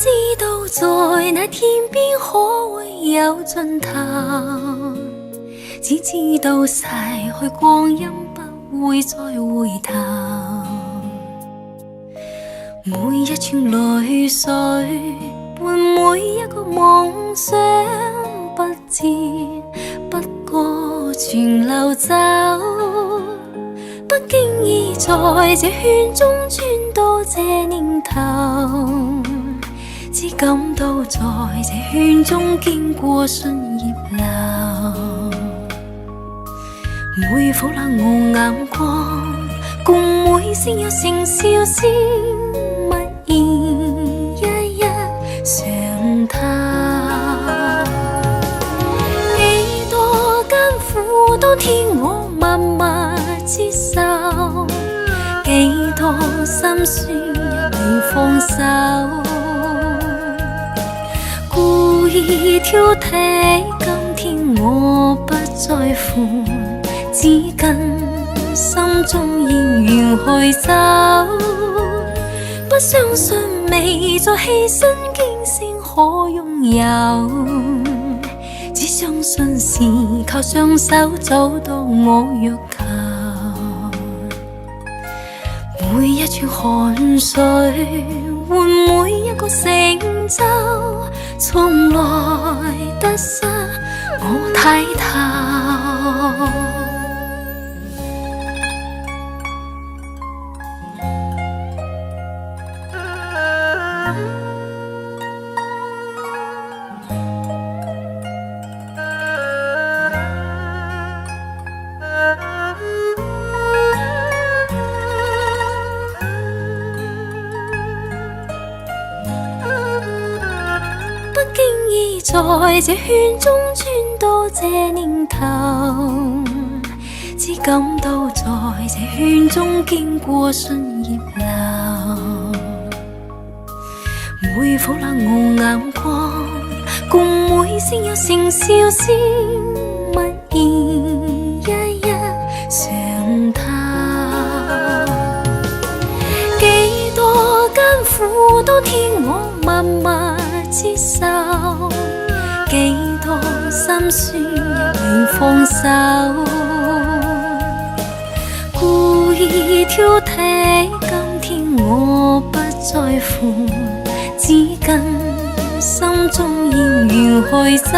知道在那天边可會有盡頭，只知道逝去光陰不會再回頭。每一串淚水伴每一個夢想，不知不覺全流走，不經意在這圈中穿到這年頭，只感到在這圈中經過信葉流。每顆冷傲眼光，共每聲有聲笑聲，默然一一上透。幾多艱苦當天我默默接受，幾多心酸也未放手，故意挑剔，今天我不在乎，只跟心中演員去走，不相信未再犧牲驚聲可擁有，只相信是靠雙手找到我欲求。每一串汗水換每一個成就，從來得失我睇透。在這圈中穿到這年頭，只感到在這圈中經過信葉流。每顆冷傲眼光，共每聲有聲笑聲，默然一一上透。幾多艱苦當天我默默接受，幾多心酸也未放手，故意挑剔，今天我不在乎，只跟心中演員去走，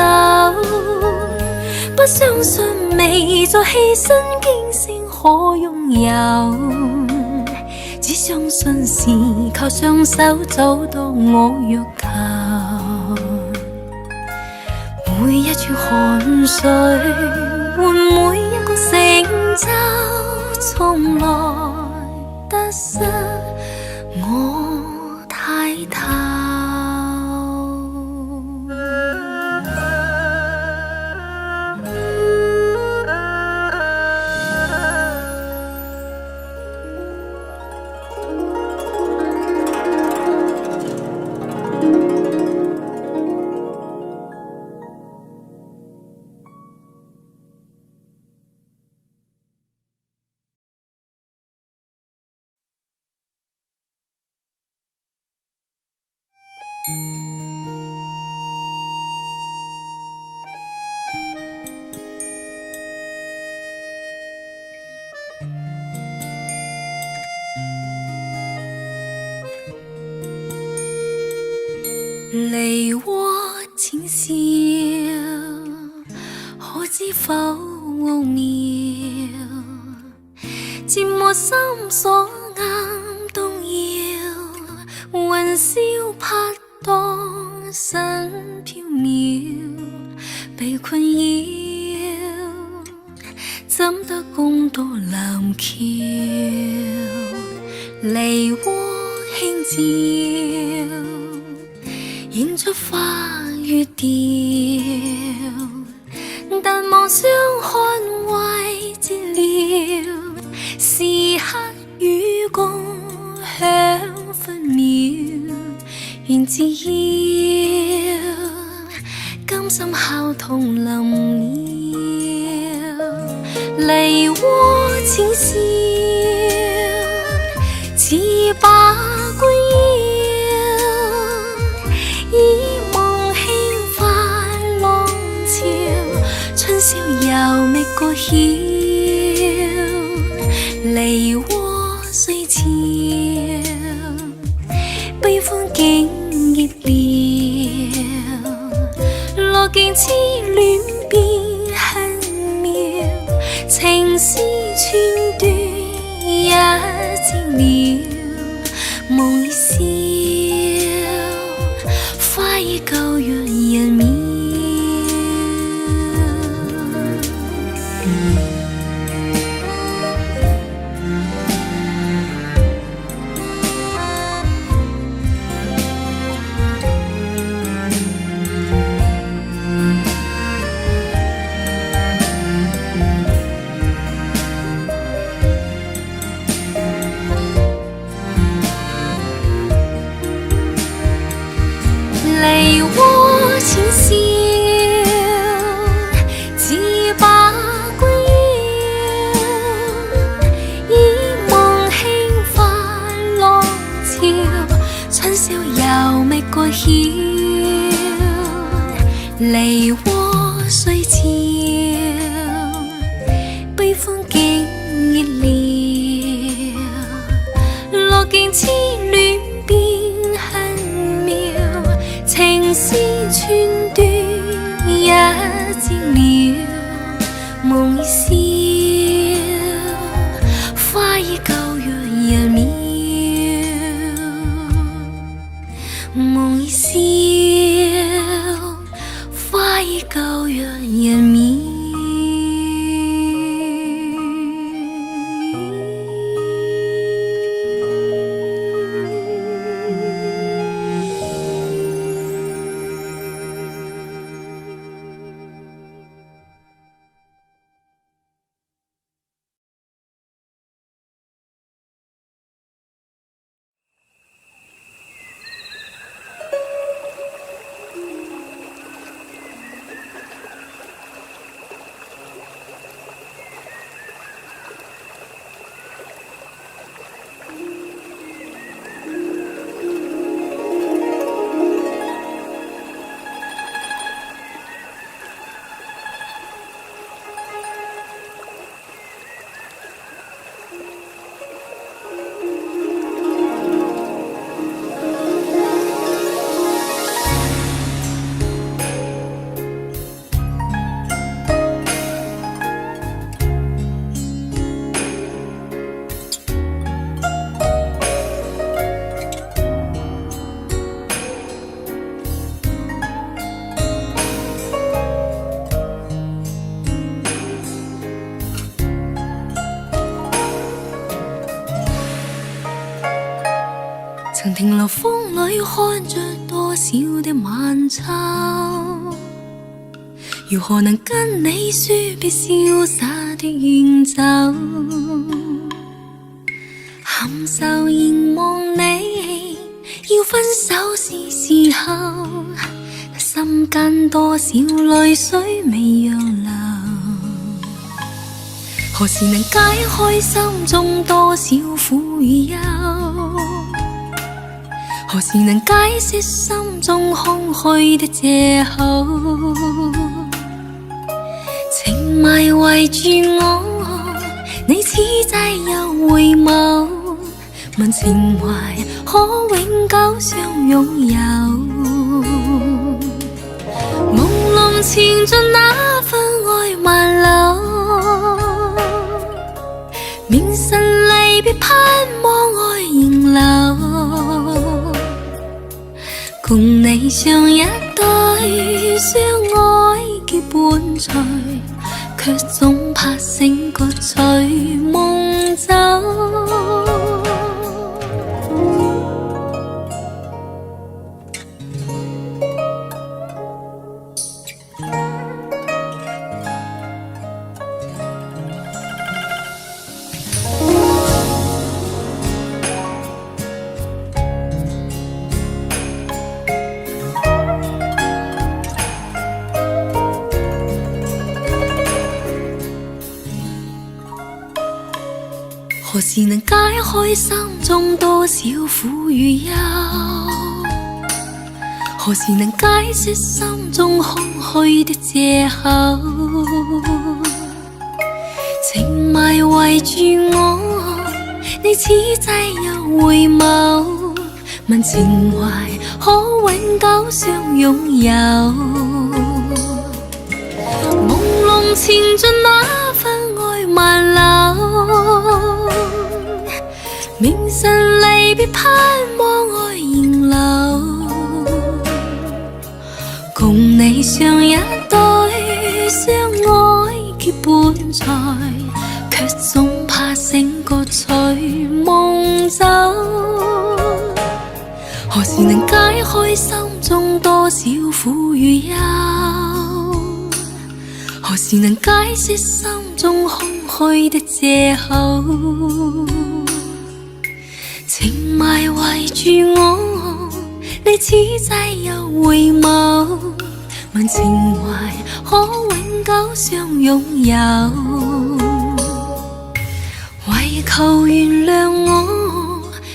不相信未再犧牲驚聲可擁有，只相信是靠雙手找到我欲求。每一串汗水換每一個成就，從來得失我睇透。梨渦淺笑，可知否奧妙？漸沒心所啱動搖，雲霄拍蕩身飄渺，被困擾，怎得共渡藍橋？梨渦輕照，映出花與調，但望相看為寂寥，時刻與共享分秒，願自要，甘心孝同臨了，梨渦淺笑，似把觀腰。春宵又觅個曉，梨渦雖俏，悲歡竟熱了，落見痴戀變很妙，情絲寸斷也寂寥，夢已消，花依舊讓人眠。梨渦淺笑，似把君邀，以夢輕化浪潮，春宵又覓個曉，梨渦雖俏，悲歡竟熱了，落見痴戀變很妙，情絲寸斷也寂寥，夢已消，花依舊讓人妙，夢已消，花依舊讓人妙。曾停留風裏看着多少的晚秋，如何能跟你說別瀟灑的遠走，含愁凝望你，要分手是時候，心間多少淚水未讓流，何時能解開心中多少苦與憂，何時能解釋心中空虛的藉口？情迷圍住我，你此際又回眸，問情懷可永久相擁有。朦朧前進那份愛萬縷，明晨離別盼望愛仍留。共你像一對相愛結伴隨，卻總怕醒覺隨夢走。何時能解開心中多少苦與憂？何時能解釋心中空虛的藉口？圍住我，你此際又回眸，問情懷可永久相擁有。朦朧前進那份愛萬縷，明晨離別盼望愛仍留，共你像一對相愛結伴才，卻總怕醒覺隨夢走。何時能解開心中多少苦與憂？何時能解釋心中空虛的藉口？情埋圍住我，你此際又回眸，問情懷可永久相擁有。為求原諒我，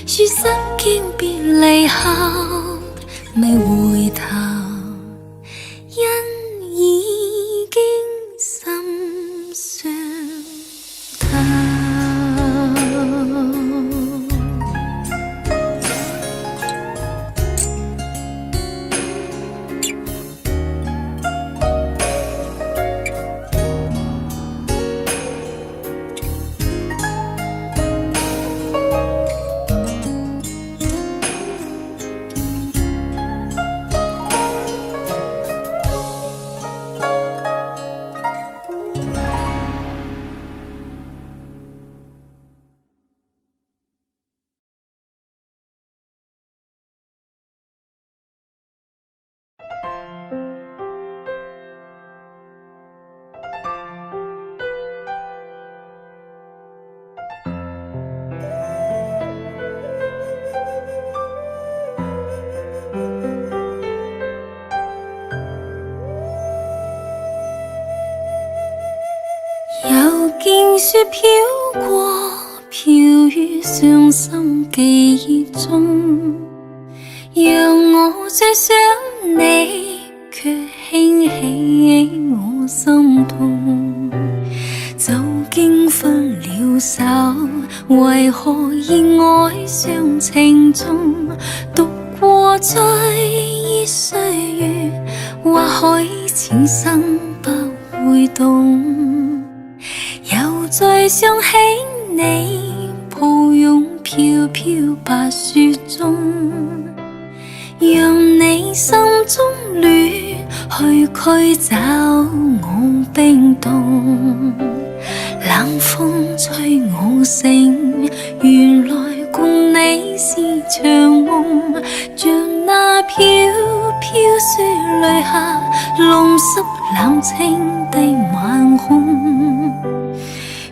說身經別離後未回頭，因已經心傷透。又見雪飄過，飄於傷心記憶中，讓我最想你，卻輕起我心痛。就經分了手，為何熱愛上情中，讀過追憶歲月，或許此生不會懂。又再想起你，抱擁飄飄白雪中，讓你心中暖，去驅走我冰凍。冷風吹我醒，原來共你是場夢，像那飄飄雪淚下，弄濕冷清的晚空。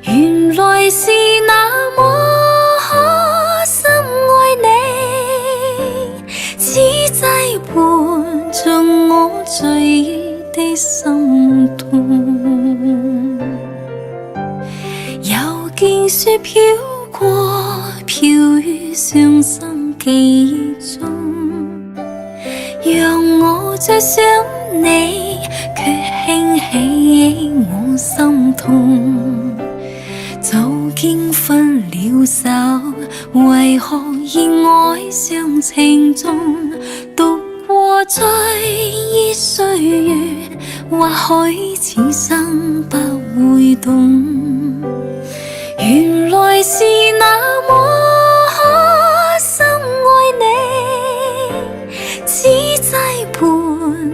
原來是那麼深愛你，此際伴着我醉意的心痛。又見雪飄過，飄於傷心記憶中，讓我最想你，卻輕起我心痛。就經分了手，為何熱愛上情中，讀過追憶歲月，或許此生不會懂。原來是那麼深愛你，此際伴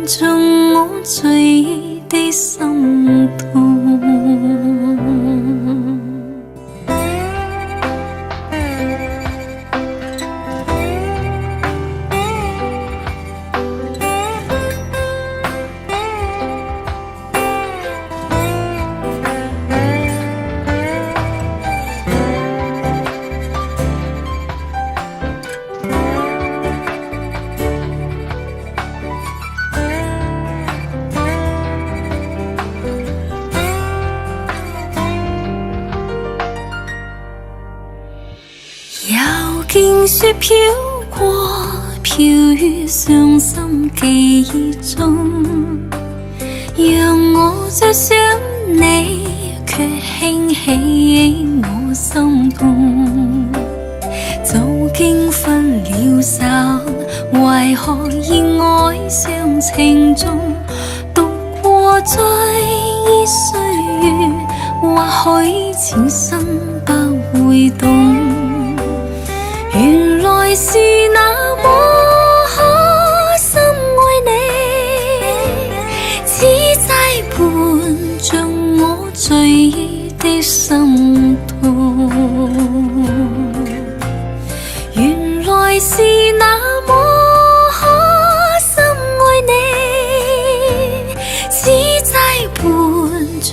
着我醉意的心痛。又見雪飄過，飄於傷心記憶中，讓我最想你，卻輕起我痛。早經分了手，為何仍愛上情中？讀過追憶歲月，或許此生不會懂。原來是那麼可深愛你，此際伴着我醉意的心痛。原來是那麼可深愛你，此際伴着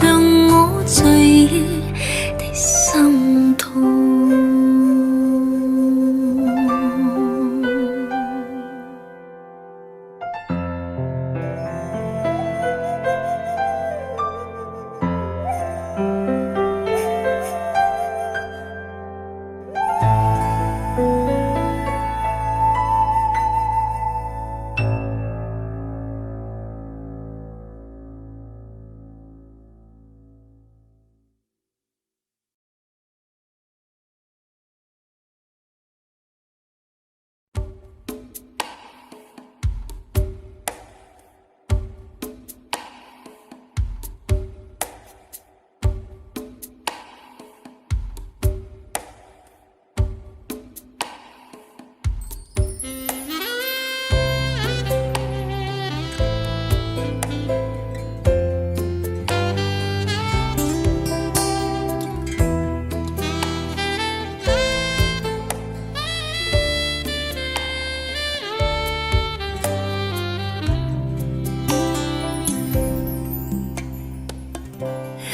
我醉意的心痛。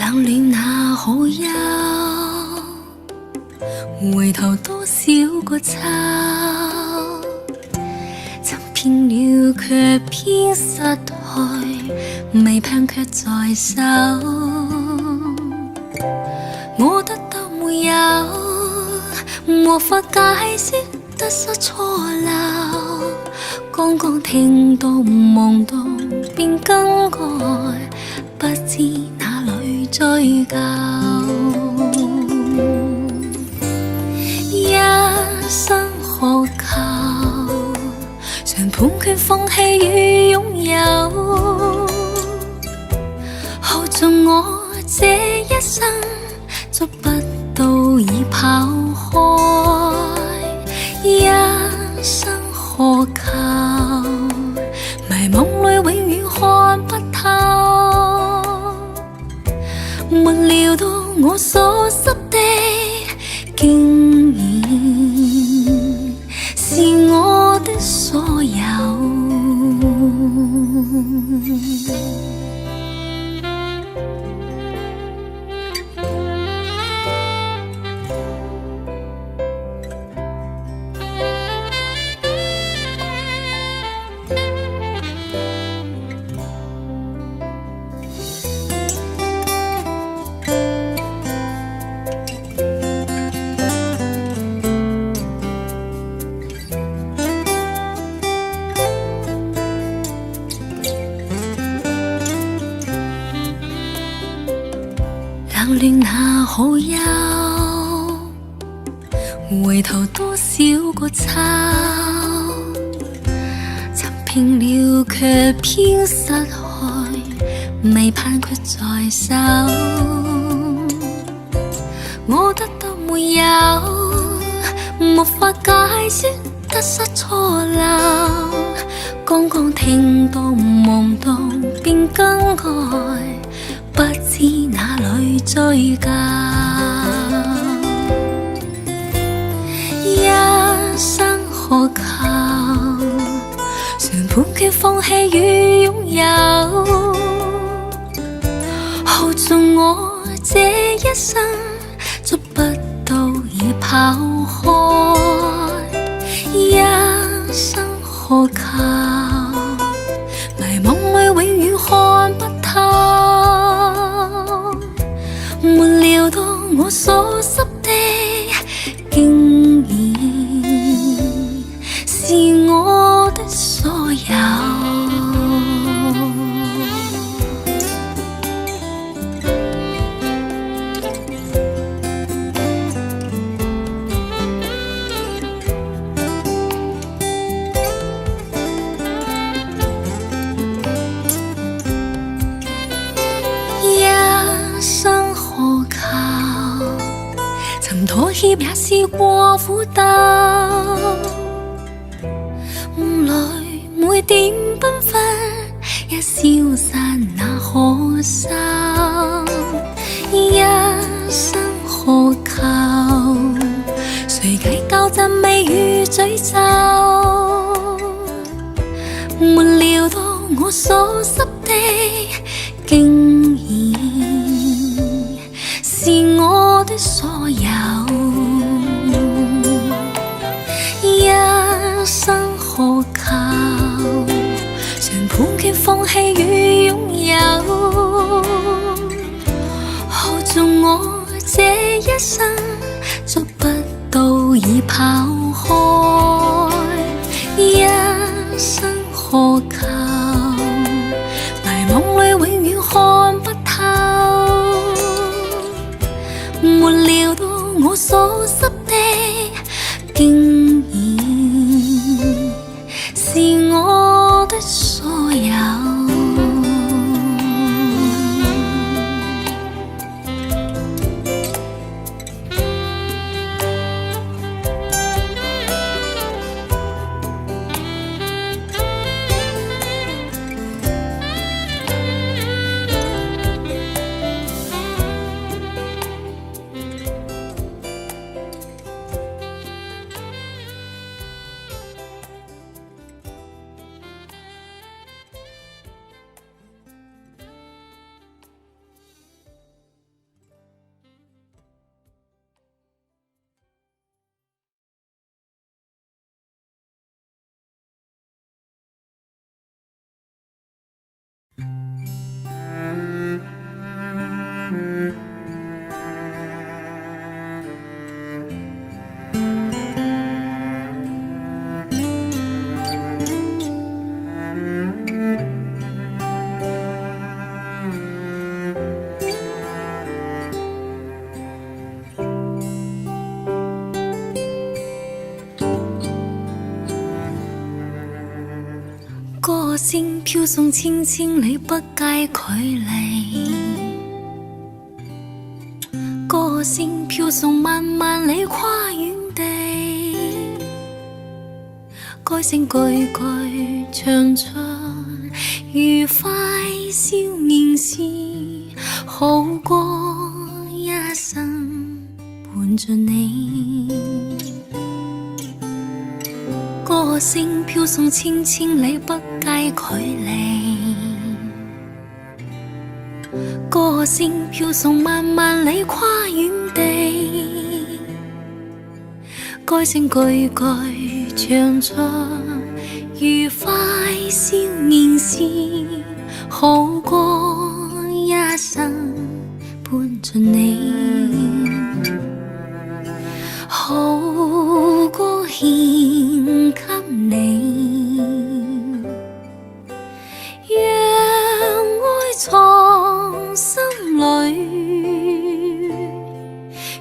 冷暖那可休，回頭多少個秋，尋遍了卻偏失去，未盼卻在手。我得到沒有，無法解釋得失錯漏，剛剛聽到夢到便更改，不知哪裏追究。一生渴求，常盤踞放棄與擁有，耗盡我這一生，捉不到已跑開。一生渴求，迷惘裏永遠看不透，沒料到我所失的竟然是我的所有。冷暖那可休，回頭多少個秋，尋遍了卻偏失去，未盼卻在手。我得到沒有，無法解釋得失錯漏，剛剛聽到夢到便更改，不知哪裏追究。一生渴求，常盤踞放棄與擁有，耗盡我這一生，捉不到已跑開。一生渴求，迷惘裏永遠看不透，沒料到我所失的竟然是我的所有。歉也試過苦鬥，夢裏每點繽紛一消散那可收，一生何求？誰計較讚美與詛咒？沒料到我所失的竟然是我的所有，一生何求？常判決放棄與擁有，何做我這一生捉不到已拋開，一生何求？迷惘裏永遠看不透，沒料到我所失的竟然是我的所有。歌聲飄送千千里不計距離，歌聲飄送萬萬里跨遠地，歌聲句句唱出愉快少年時，好過一生伴着你。歌聲飄送千千里不計距離，歌聲飄送萬萬里跨遠地，歌聲句句唱出愉快少年時，好過一生伴着你，好過獻給你，讓愛藏心裏，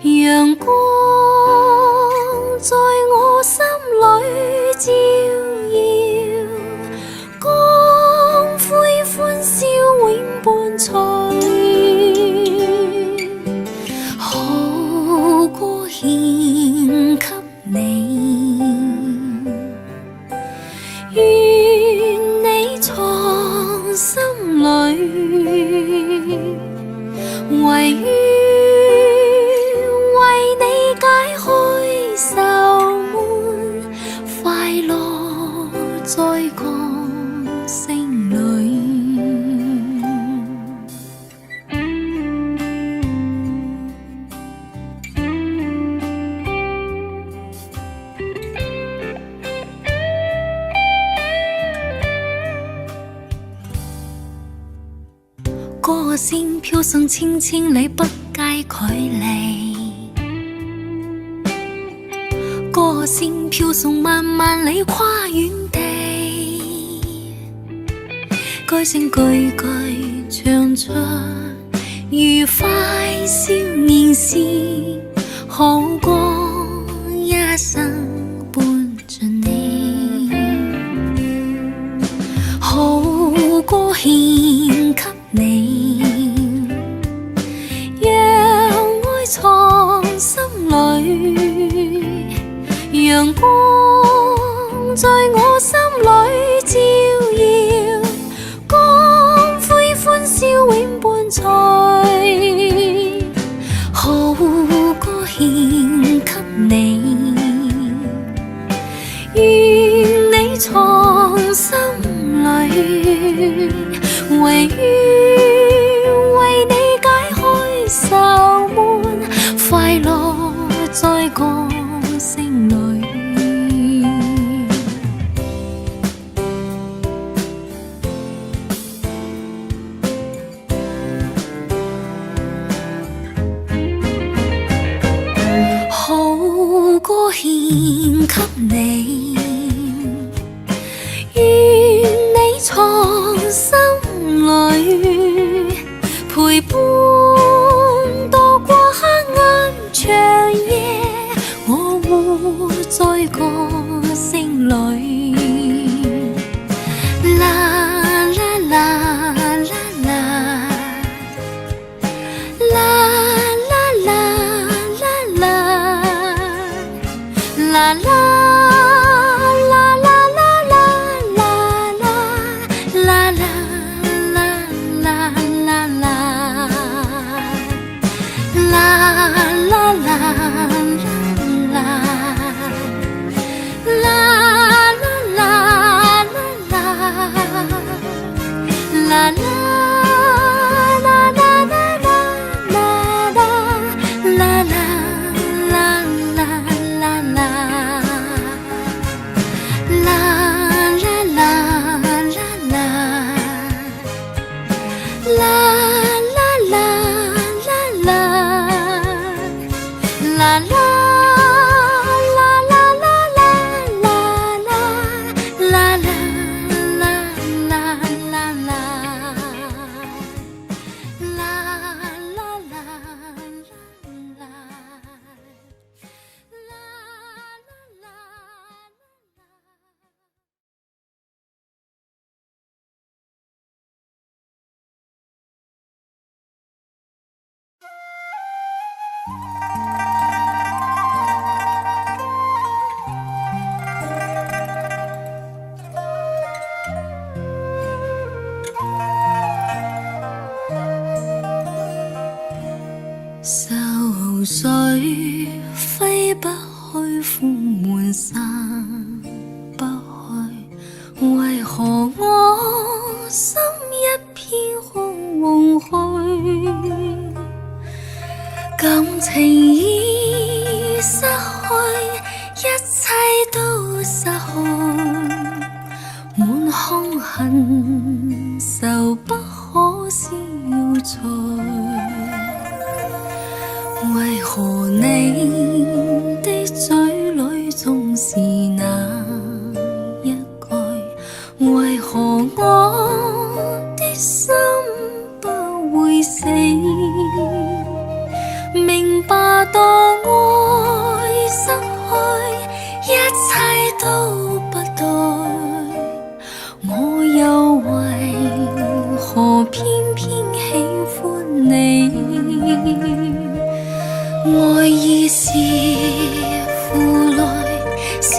陽光在我心裏照耀，光輝歡笑永伴隨，好過獻給你，願你藏心裏，唯願為你解開愁悶，快樂在歌聲裏。歌聲飄送千千里不計距離，歌聲飄送萬萬里跨遠地，歌聲句句唱出愉快少年時，好過一生伴着你，好過獻給你，讓愛藏心裏，唯願為你解開愁悶，快樂在歌聲裏。好歌獻給你，願你藏心裏，陪伴度過黑暗長夜，我活在歌聲裏。啦啦啦啦啦，啦啦啦啦啦，啦啦。愁緒揮不去，苦悶散不去，為何我心一片空虛？感情已失去，一切都失去，滿腔恨愁不可消除。為何你的嘴裏總是那一句？為何我的心不會死？明白到愛失去，一切都不對，我又為何偏偏喜歡你？愛意是負累，相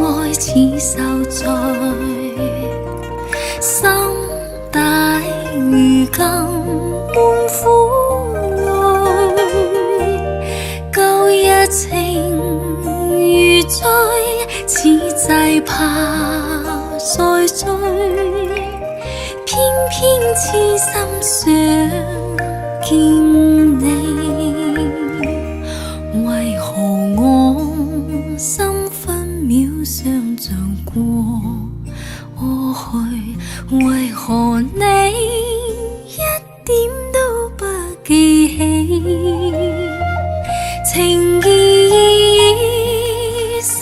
愛似受罪，心大如今滿苦淚，舊日情如醉，此際怕再追，偏偏痴心想見你。為何我心分秒想像過去？為何你一點都不記起？情義已失去，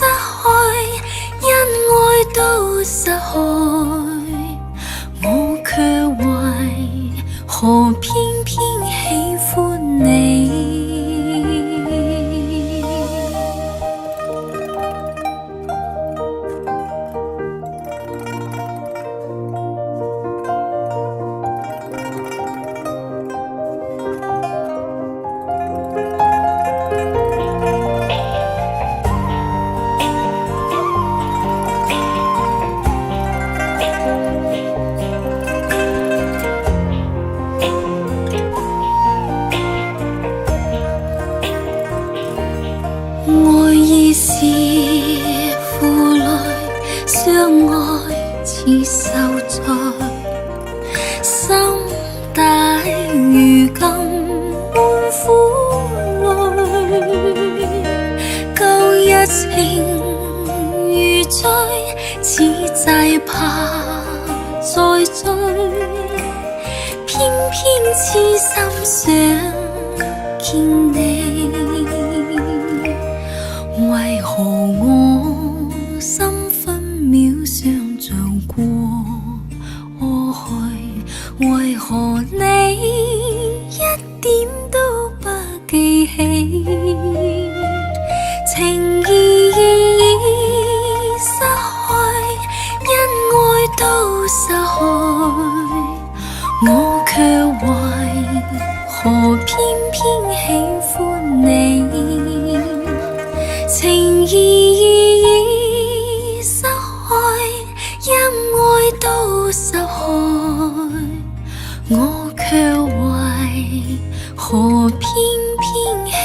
因愛都失去，我卻為何偏偏喜歡你？起，情义已失去，因爱都失去，我却为何偏偏喜欢你？情义已失去，因爱都失去，我却为何偏偏喜